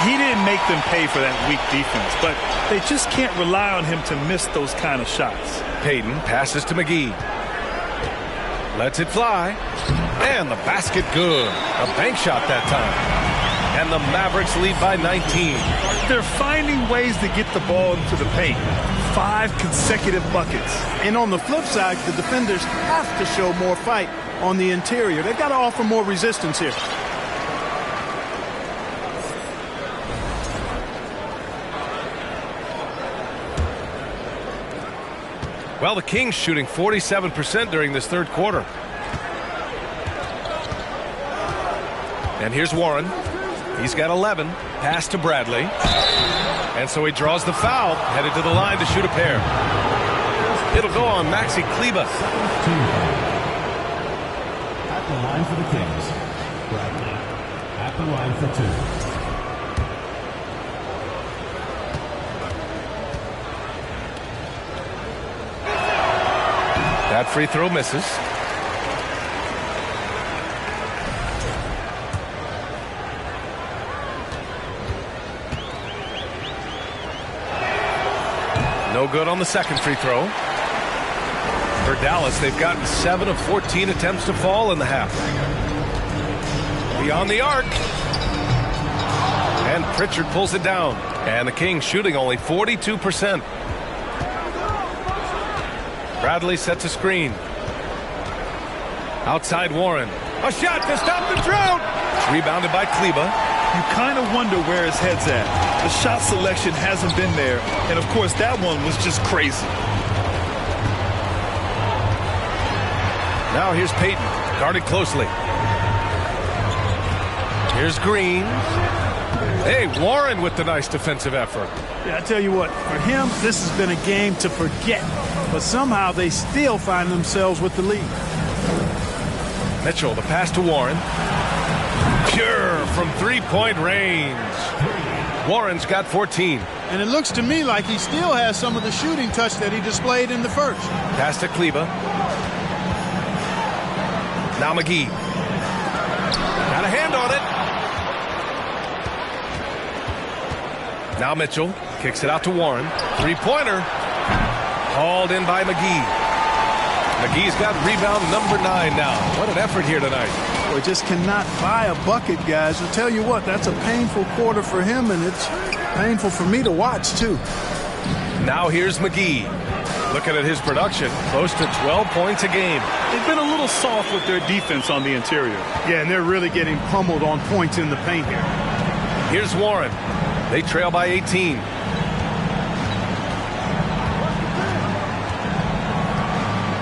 He didn't make them pay for that weak defense, but they just can't rely on him to miss those kind of shots. Payton passes to McGee. Lets it fly. And the basket good. A bank shot that time. And the Mavericks lead by 19. They're finding ways to get the ball into the paint. 5 consecutive buckets. And on the flip side, the defenders have to show more fight on the interior. They've got to offer more resistance here. Well, the Kings shooting 47% during this third quarter. And here's Warren. He's got 11. Pass to Bradley. And so he draws the foul. Headed to the line to shoot a pair. It'll go on Maxi Kleber. At the line for the Kings. Bradley at the line for 2. free throw misses. No good on the second free throw. For Dallas, they've gotten 7 of 14 attempts to fall in the half. Beyond the arc. And Pritchard pulls it down. And the Kings shooting only 42%. Bradley sets a screen. Outside Warren. A shot to stop the drought. Rebounded by Kleba. You kind of wonder where his head's at. The shot selection hasn't been there. And, of course, that one was just crazy. Now here's Payton, guarded closely. Here's Green. Hey, Warren with the nice defensive effort. Yeah, I tell you what, for him, this has been a game to forget. But somehow they still find themselves with the lead. Mitchell, the pass to Warren. Pure from three-point range. Warren's got 14. And it looks to me like he still has some of the shooting touch that he displayed in the first. Pass to Kleba. Now McGee. Got a hand on it. Now Mitchell kicks it out to Warren. Three-pointer. Hauled in by McGee. McGee's got rebound number 9 now. What an effort here tonight. Boy, just cannot buy a bucket, guys. I'll tell you what, that's a painful quarter for him, and it's painful for me to watch, too. Now here's McGee. Looking at his production, close to 12 points a game. They've been a little soft with their defense on the interior. Yeah, and they're really getting pummeled on points in the paint here. Here's Warren. They trail by 18.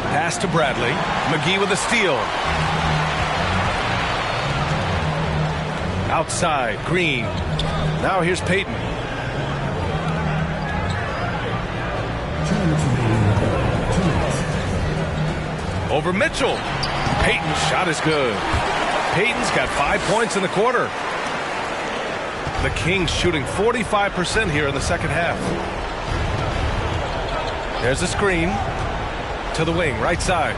Pass to Bradley. McGee with a steal. Outside, Green. Now here's Payton. Over Mitchell. Payton's shot is good. Payton's got 5 points in the quarter. The Kings shooting 45% here in the second half. There's a screen to the wing, right side.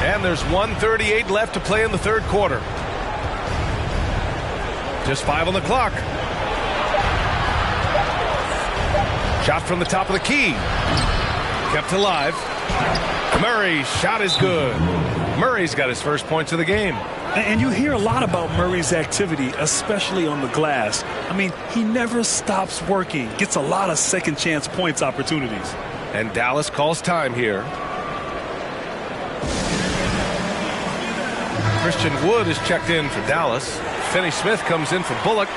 And there's 1:38 left to play in the third quarter. Just 5 on the clock. Shot from the top of the key. Kept alive. Murray's shot is good. Murray's got his first points of the game. And you hear a lot about Murray's activity, especially on the glass. I mean, he never stops working. Gets a lot of second chance points opportunities. And Dallas calls time here. Christian Wood is checked in for Dallas. Finney Smith comes in for Bullock.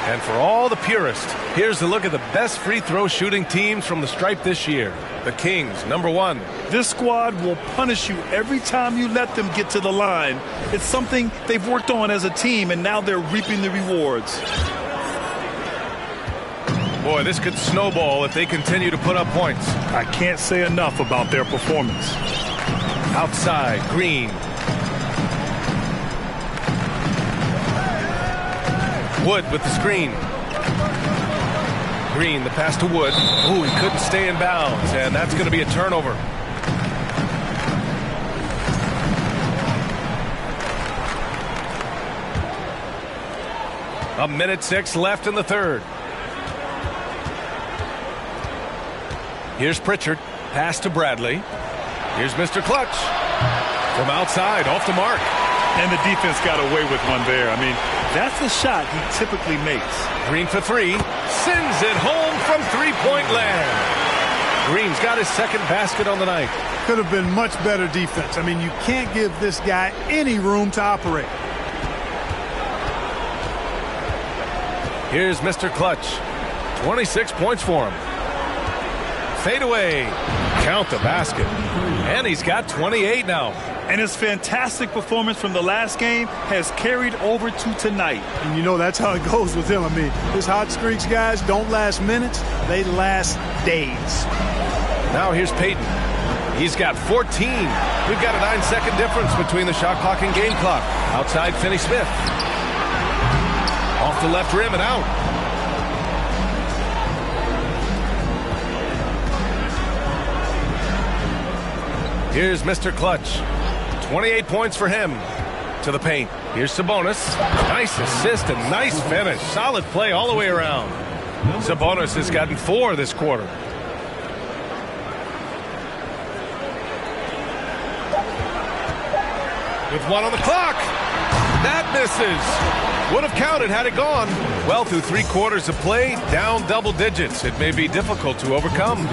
And for all the purists, here's a look at the best free throw shooting teams from the stripe this year. The Kings, number 1. This squad will punish you every time you let them get to the line. It's something they've worked on as a team, and now they're reaping the rewards. Boy, this could snowball if they continue to put up points. I can't say enough about their performance. Outside, Green. Wood with the screen. Green, the pass to Wood. Ooh, he couldn't stay in bounds, and that's going to be a turnover. A minute 6 left in the third. Here's Pritchard. Pass to Bradley. Here's Mr. Clutch. From outside, off the mark. And the defense got away with one there. I mean, that's the shot he typically makes. Green for 3. Sends it home from three-point land. Green's got his second basket on the night. Could have been much better defense. I mean, you can't give this guy any room to operate. Here's Mr. Clutch. 26 points for him. Fade away. Count the basket. And he's got 28 now. And his fantastic performance from the last game has carried over to tonight. And you know that's how it goes with him. I mean, his hot streaks, guys, don't last minutes. They last days. Now here's Payton. He's got 14. We've got a 9-second difference between the shot clock and game clock. Outside Finney Smith. Off the left rim and out. Here's Mr. Clutch. 28 points for him. To the paint. Here's Sabonis. Nice assist and nice finish. Solid play all the way around. Sabonis has gotten 4 this quarter. With 1 on the clock. That misses. Would have counted had it gone. Well, through 3 quarters of play, down double digits. It may be difficult to overcome.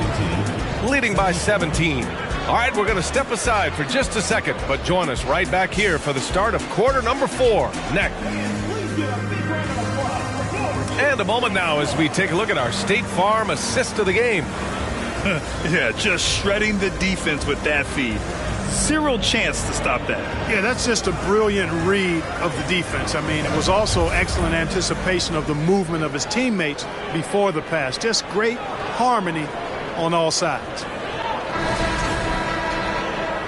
Leading by 17. All right, we're going to step aside for just a second, but join us right back here for the start of quarter number 4 next. And a moment now as we take a look at our State Farm assist of the game. Yeah, just shredding the defense with that feed. Zero chance to stop that. Yeah, that's just a brilliant read of the defense. I mean, it was also excellent anticipation of the movement of his teammates before the pass. Just great harmony on all sides.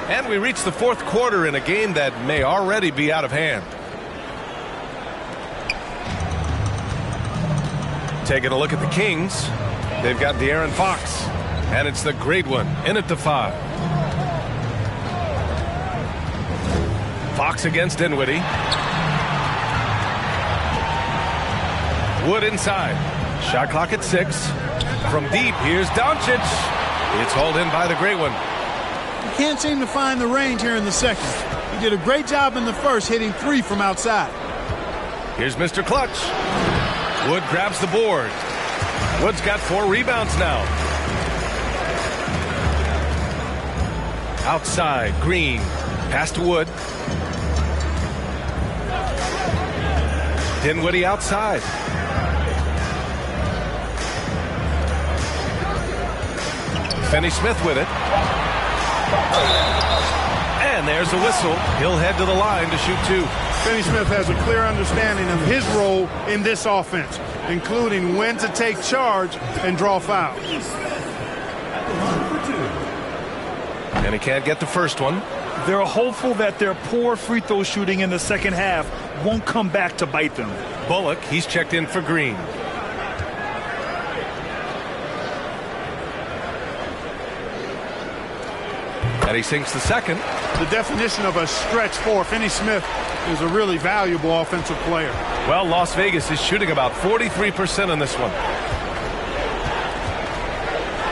And we reach the 4th quarter in a game that may already be out of hand. Taking a look at the Kings. They've got De'Aaron Fox. And it's the great one in at the 5. Fox against Dinwiddie. Wood inside. Shot clock at 6. From deep, here's Doncic. It's hauled in by the great one. Can't seem to find the range here in the second. He did a great job in the first, hitting 3 from outside. Here's Mr. Clutch. Wood grabs the board. Wood's got 4 rebounds now. Outside, Green. Pass to Wood. Dinwiddie outside. Finney-Smith with it. And there's a whistle. He'll head to the line to shoot 2. Finney-Smith has a clear understanding of his role in this offense, including when to take charge and draw fouls. And he can't get the first one. They're hopeful that their poor free throw shooting in the second half won't come back to bite them. Bullock, he's checked in for Green. And he sinks the second. The definition of a stretch 4. Finney-Smith is a really valuable offensive player. Well, Las Vegas is shooting about 43% on this one.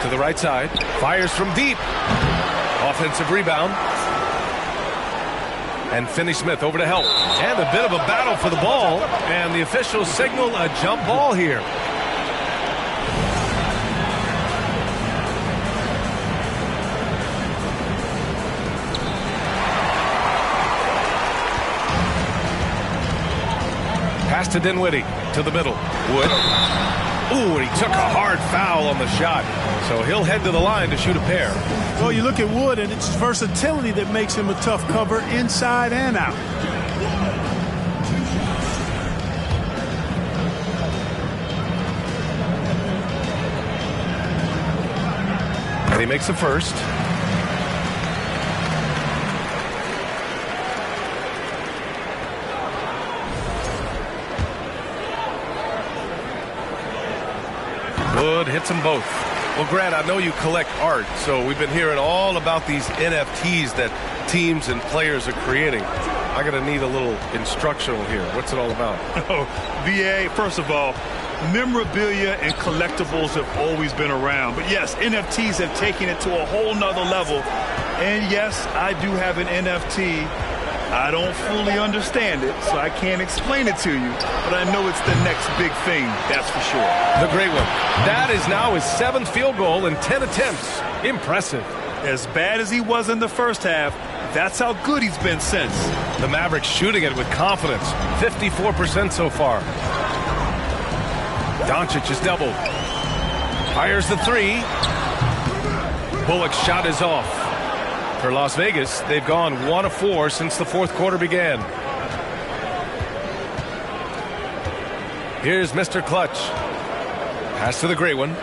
To the right side. Fires from deep. Offensive rebound. And Finney-Smith over to help. And a bit of a battle for the ball. And the officials signal a jump ball here. Pass to Dinwiddie. To the middle. Wood. Ooh, and he took a hard foul on the shot. So he'll head to the line to shoot a pair. Well, you look at Wood, and it's versatility that makes him a tough cover inside and out. And he makes the first. Wood hits them both. Well, Grant, I know you collect art, so we've been hearing all about these NFTs that teams and players are creating. I'm going to need a little instructional here. What's it all about? Oh, VA, first of all, memorabilia and collectibles have always been around. But yes, NFTs have taken it to a whole nother level. And yes, I do have an NFT. I don't fully understand it, so I can't explain it to you. But I know it's the next big thing, that's for sure. The great one. That is now his 7th field goal in 10 attempts. Impressive. As bad as he was in the first half, that's how good he's been since. The Mavericks shooting it with confidence. 54% so far. Doncic is doubled. Fires the 3. Bullock's shot is off. For Las Vegas, they've gone 1 of 4 since the 4th quarter began. Here's Mr. Clutch. Pass to the great one.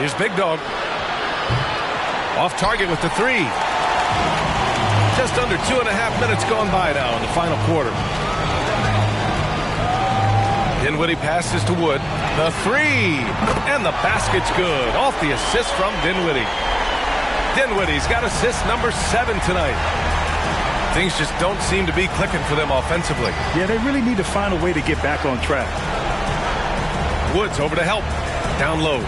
Here's Big Dog. Off target with the 3. Just under 2.5 minutes gone by now in the final quarter. Dinwiddie passes to Wood. The 3. And the basket's good. Off the assist from Dinwiddie. Dinwiddie's got assist number 7 tonight. Things just don't seem to be clicking for them offensively. Yeah, they really need to find a way to get back on track. Woods over to help. Down low.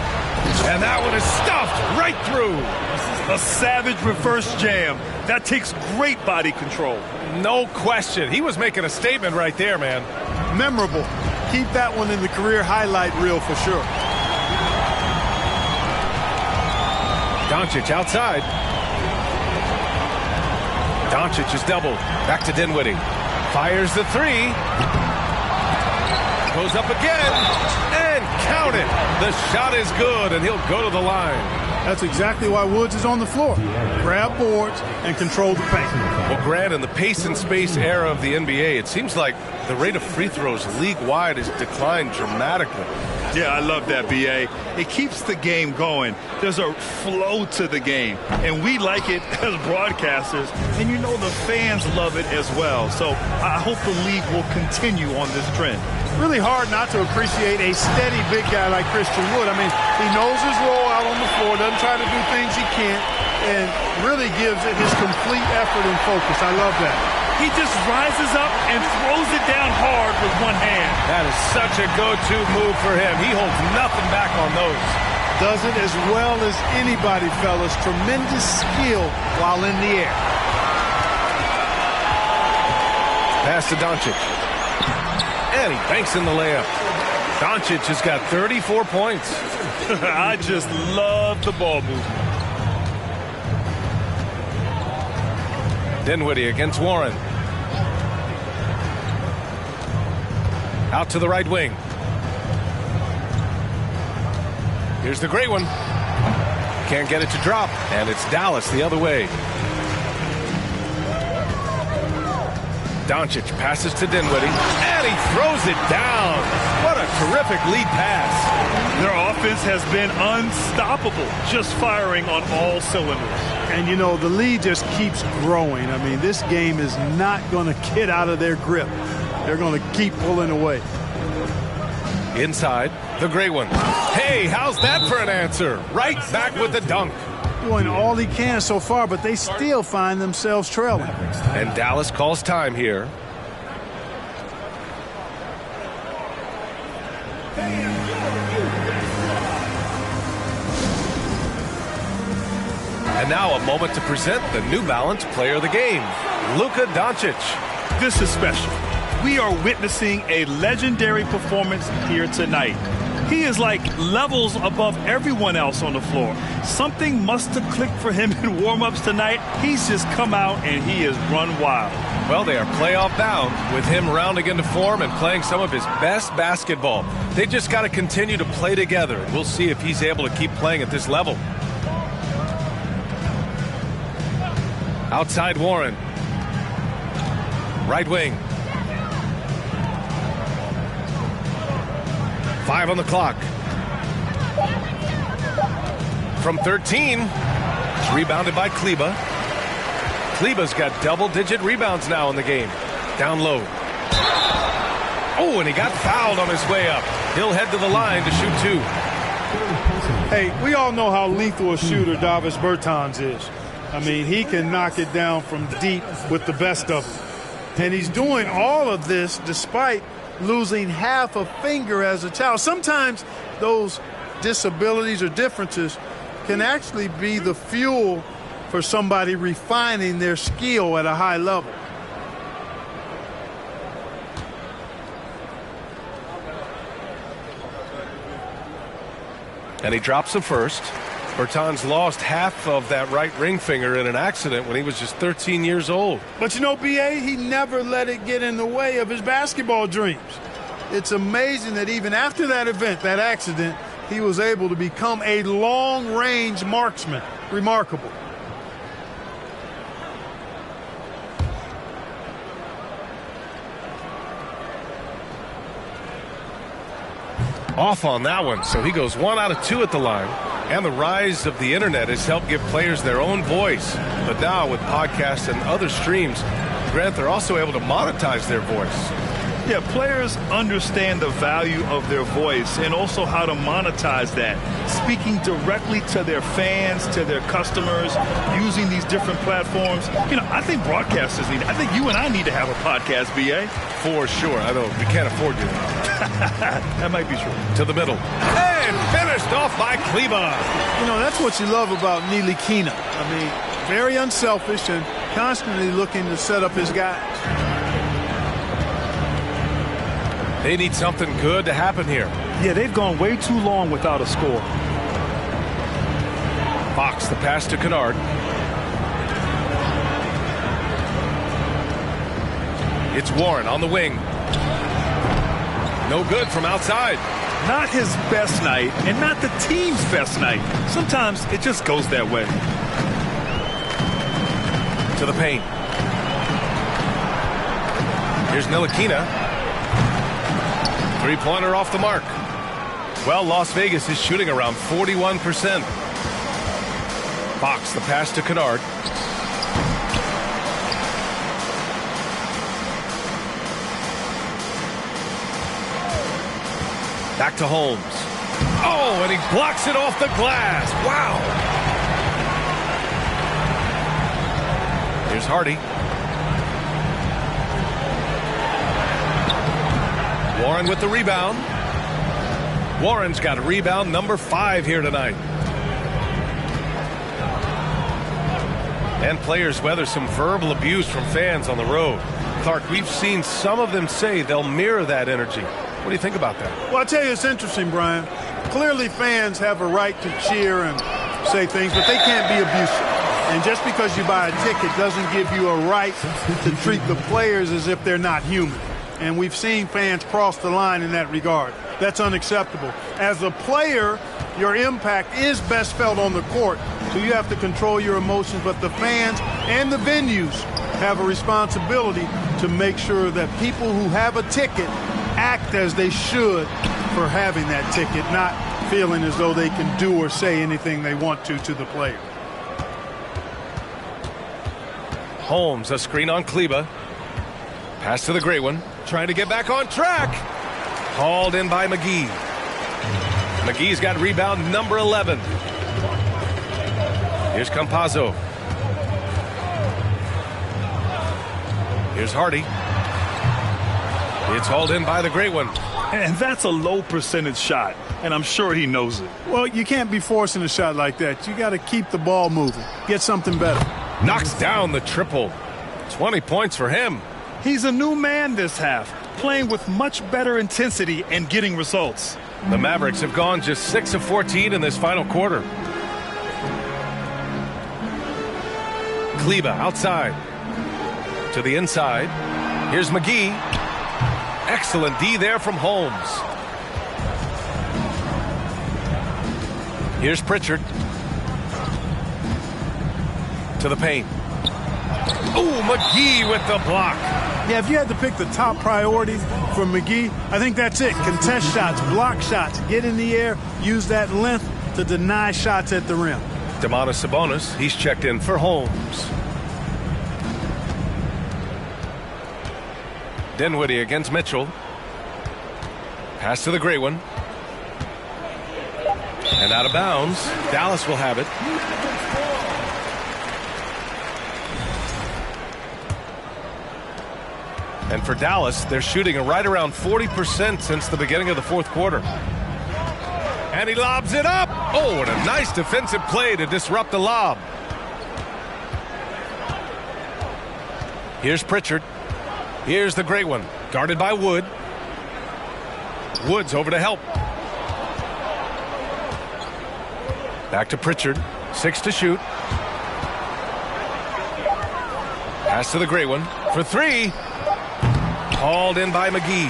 And that one is stuffed right through. A savage reverse jam. That takes great body control. No question. He was making a statement right there, man. Memorable. Keep that one in the career highlight reel for sure. Doncic outside. Doncic is doubled. Back to Dinwiddie. Fires the 3. Goes up again. And count it. The shot is good, and he'll go to the line. That's exactly why Woods is on the floor. Grab boards and control the paint. Well, Grant, in the pace and space era of the NBA, it seems like the rate of free throws league-wide has declined dramatically. Yeah, I love that, B.A. It keeps the game going. There's a flow to the game, and we like it as broadcasters, and you know the fans love it as well. So I hope the league will continue on this trend. Really hard not to appreciate a steady big guy like Christian Wood. I mean, he knows his role out on the floor, doesn't try to do things he can't, and really gives it his complete effort and focus. I love that. He just rises up and throws it down hard with one hand. That is such a go-to move for him. He holds nothing back on those. Does it as well as anybody, fellas. Tremendous skill while in the air. Pass to Doncic. And he banks in the layup. Doncic has got 34 points. I just love the ball movement. Dinwiddie against Warren. Out to the right wing. Here's the great one. Can't get it to drop. And it's Dallas the other way. Doncic passes to Dinwiddie. And he throws it down. What a terrific lead pass. Their offense has been unstoppable, just firing on all cylinders. And, you know, the lead just keeps growing. I mean, this game is not going to get out of their grip. They're going to keep pulling away. Inside, the great one. Hey, how's that for an answer? Right back with the dunk. Doing all he can so far, but they still find themselves trailing. And Dallas calls time here. And now a moment to present the New Balance Player of the Game, Luka Doncic. This is special. We are witnessing a legendary performance here tonight. He is like levels above everyone else on the floor. Something must have clicked for him in warm-ups tonight. He's just come out and he has run wild. Well, they are playoff bound with him rounding into form and playing some of his best basketball. They just got to continue to play together, and we'll see if he's able to keep playing at this level. Outside Warren. Right wing. 5 on the clock. From 13. It's rebounded by Kleba. Kleba's got double-digit rebounds now in the game. Down low. Oh, and he got fouled on his way up. He'll head to the line to shoot 2. Hey, we all know how lethal a shooter Davis Bertans is. I mean, he can knock it down from deep with the best of them. And he's doing all of this despite losing half a finger as a child. Sometimes those disabilities or differences can actually be the fuel for somebody refining their skill at a high level. And he drops the first. Bertans lost half of that right ring finger in an accident when he was just 13 years old. But you know, B.A., he never let it get in the way of his basketball dreams. It's amazing that even after that event, that accident, he was able to become a long-range marksman. Remarkable. Off on that one, so he goes 1 out of 2 at the line. And the rise of the internet has helped give players their own voice. But now with podcasts and other streams, Grant, they're also able to monetize their voice. Yeah, players understand the value of their voice and also how to monetize that. Speaking directly to their fans, to their customers, using these different platforms. You know, I think broadcasters need, I think you and I need to have a podcast, B.A. For sure. I know we can't afford you. That might be true. To the middle. And finished off by Kleba. You know, that's what you love about Neely Keenan. I mean, very unselfish and constantly looking to set up his guys. They need something good to happen here. Yeah, they've gone way too long without a score. Fox, the pass to Kennard. It's Warren on the wing. No good from outside. Not his best night and not the team's best night. Sometimes it just goes that way. To the paint. Here's Ntilikina. Three-pointer off the mark. Well, Las Vegas is shooting around 41%. Fox, the pass to Kennard. Back to Holmes. Oh, and he blocks it off the glass. Wow. Here's Hardy. Warren with the rebound. Warren's got a rebound number 5 here tonight. And players weather some verbal abuse from fans on the road. Clark, we've seen some of them say they'll mirror that energy. What do you think about that? Well, I tell you, it's interesting, Brian. Clearly fans have a right to cheer and say things, but they can't be abusive. And just because you buy a ticket doesn't give you a right to treat the players as if they're not human. And we've seen fans cross the line in that regard. That's unacceptable. As a player, your impact is best felt on the court, so you have to control your emotions. But the fans and the venues have a responsibility to make sure that people who have a ticket act as they should for having that ticket, not feeling as though they can do or say anything they want to the player. Holmes, a screen on Kleba. Pass to the great one. Trying to get back on track. Hauled in by McGee. McGee's got rebound number 11. Here's Campazzo. Here's Hardy. It's hauled in by the great one. And that's a low percentage shot, and I'm sure he knows it. Well, you can't be forcing a shot like that. You got to keep the ball moving. Get something better. Knocks down the triple. 20 points for him. He's a new man this half, playing with much better intensity and getting results. The Mavericks have gone just 6 of 14 in this final quarter. Kleba outside. To the inside. Here's McGee. Excellent D there from Holmes. Here's Pritchard. To the paint. Oh, McGee with the block. Yeah, if you had to pick the top priority for McGee, I think that's it. Contest shots, block shots, get in the air, use that length to deny shots at the rim. Domantas Sabonis, he's checked in for Holmes. Dinwiddie against Mitchell. Pass to the great one. And out of bounds. Dallas will have it. And for Dallas, they're shooting right around 40% since the beginning of the fourth quarter. And he lobs it up. Oh, and a nice defensive play to disrupt the lob. Here's Pritchard. Here's the great one. Guarded by Wood. Wood's over to help. Back to Pritchard. 6 to shoot. Pass to the great one. For 3. Hauled in by McGee.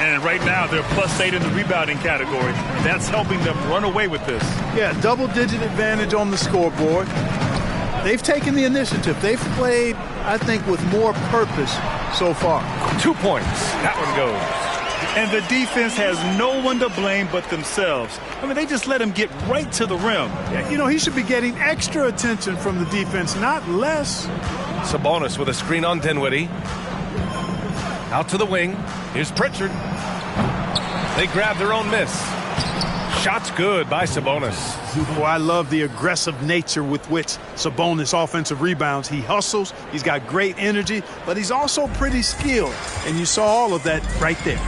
And right now they're +8 in the rebounding category. That's helping them run away with this. Yeah, double-digit advantage on the scoreboard. They've taken the initiative. They've played, I think, with more purpose so far. 2 points. That one goes. And the defense has no one to blame but themselves. I mean, they just let him get right to the rim. Yeah, you know, he should be getting extra attention from the defense, not less. Sabonis with a screen on Dinwiddie. Out to the wing. Here's Pritchard. They grab their own miss. Shot's good by Sabonis. Oh, I love the aggressive nature with which Sabonis offensive rebounds. He hustles. He's got great energy, but he's also pretty skilled. And you saw all of that right there.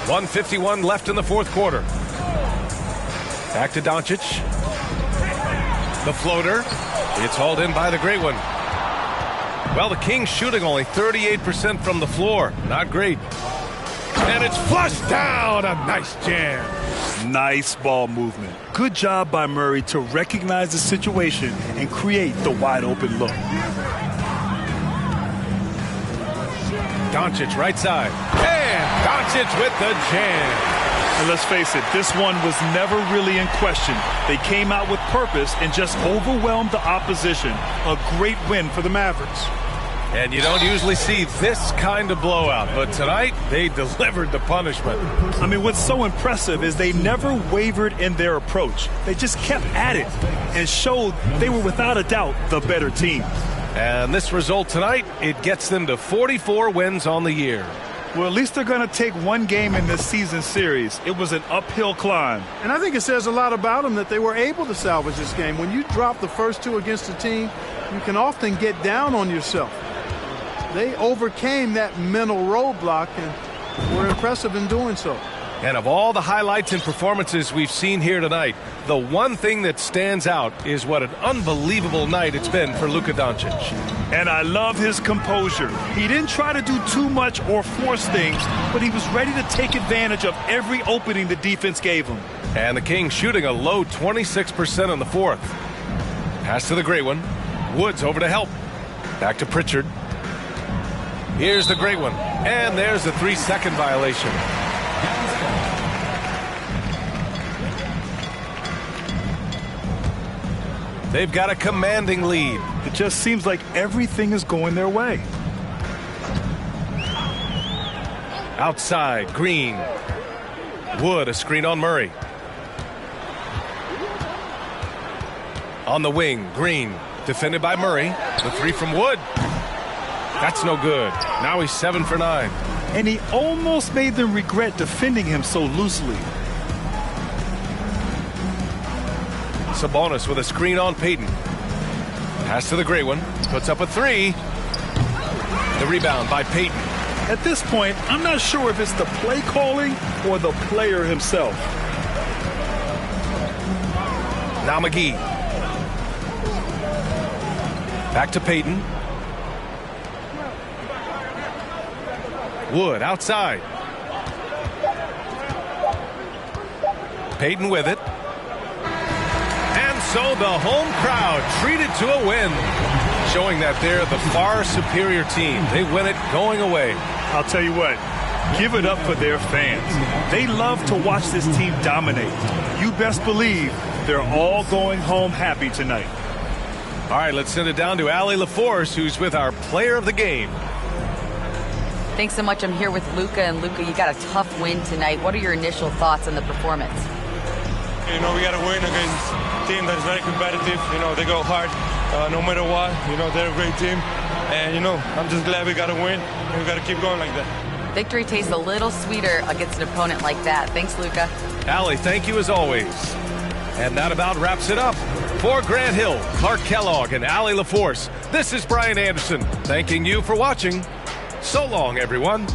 1:51 left in the fourth quarter. Back to Doncic. The floater. It's hauled in by the great one. Well, the Kings shooting only 38% from the floor. Not great. And it's flushed down. A nice jam. Nice ball movement. Good job by Murray to recognize the situation and create the wide open look. Doncic right side. And Doncic with the jam. And let's face it, this one was never really in question. They came out with purpose and just overwhelmed the opposition. A great win for the Mavericks. And you don't usually see this kind of blowout, but tonight they delivered the punishment. I mean, what's so impressive is they never wavered in their approach. They just kept at it and showed they were without a doubt the better team. And this result tonight, it gets them to 44 wins on the year. Well, at least they're going to take one game in this season series. It was an uphill climb. And I think it says a lot about them that they were able to salvage this game. When you drop the first two against a team, you can often get down on yourself. They overcame that mental roadblock and were impressive in doing so. And of all the highlights and performances we've seen here tonight, the one thing that stands out is what an unbelievable night it's been for Luka Doncic. And I love his composure. He didn't try to do too much or force things, but he was ready to take advantage of every opening the defense gave him. And the Kings shooting a low 26% in the fourth. Pass to the great one. Woods over to help. Back to Pritchard. Here's the great one. And there's the 3-second violation. They've got a commanding lead. It just seems like everything is going their way. Outside, Green. Wood, a screen on Murray. On the wing, Green. Defended by Murray. The three from Wood. That's no good. Now he's 7 for 9. And he almost made them regret defending him so loosely. Sabonis with a screen on Payton. Pass to the gray one. Puts up a 3. The rebound by Payton. At this point, I'm not sure if it's the play calling or the player himself. Now McGee. Back to Payton. Wood outside. Payton with it. And so the home crowd treated to a win, showing that they're the far superior team. They win it going away. I'll tell you what, give it up for their fans. They love to watch this team dominate. You best believe they're all going home happy tonight. All right, let's send it down to Allie LaForce, who's with our player of the game. Thanks so much. I'm here with Luka. And Luka, you got a tough win tonight. What are your initial thoughts on the performance? You know, we got to win against a team that is very competitive. You know, they go hard no matter what. You know, they're a great team. And, you know, I'm just glad we got to win. And we got to keep going like that. Victory tastes a little sweeter against an opponent like that. Thanks, Luka. Allie, thank you as always. And that about wraps it up. For Grant Hill, Clark Kellogg, and Allie LaForce, this is Brian Anderson thanking you for watching. So long, everyone.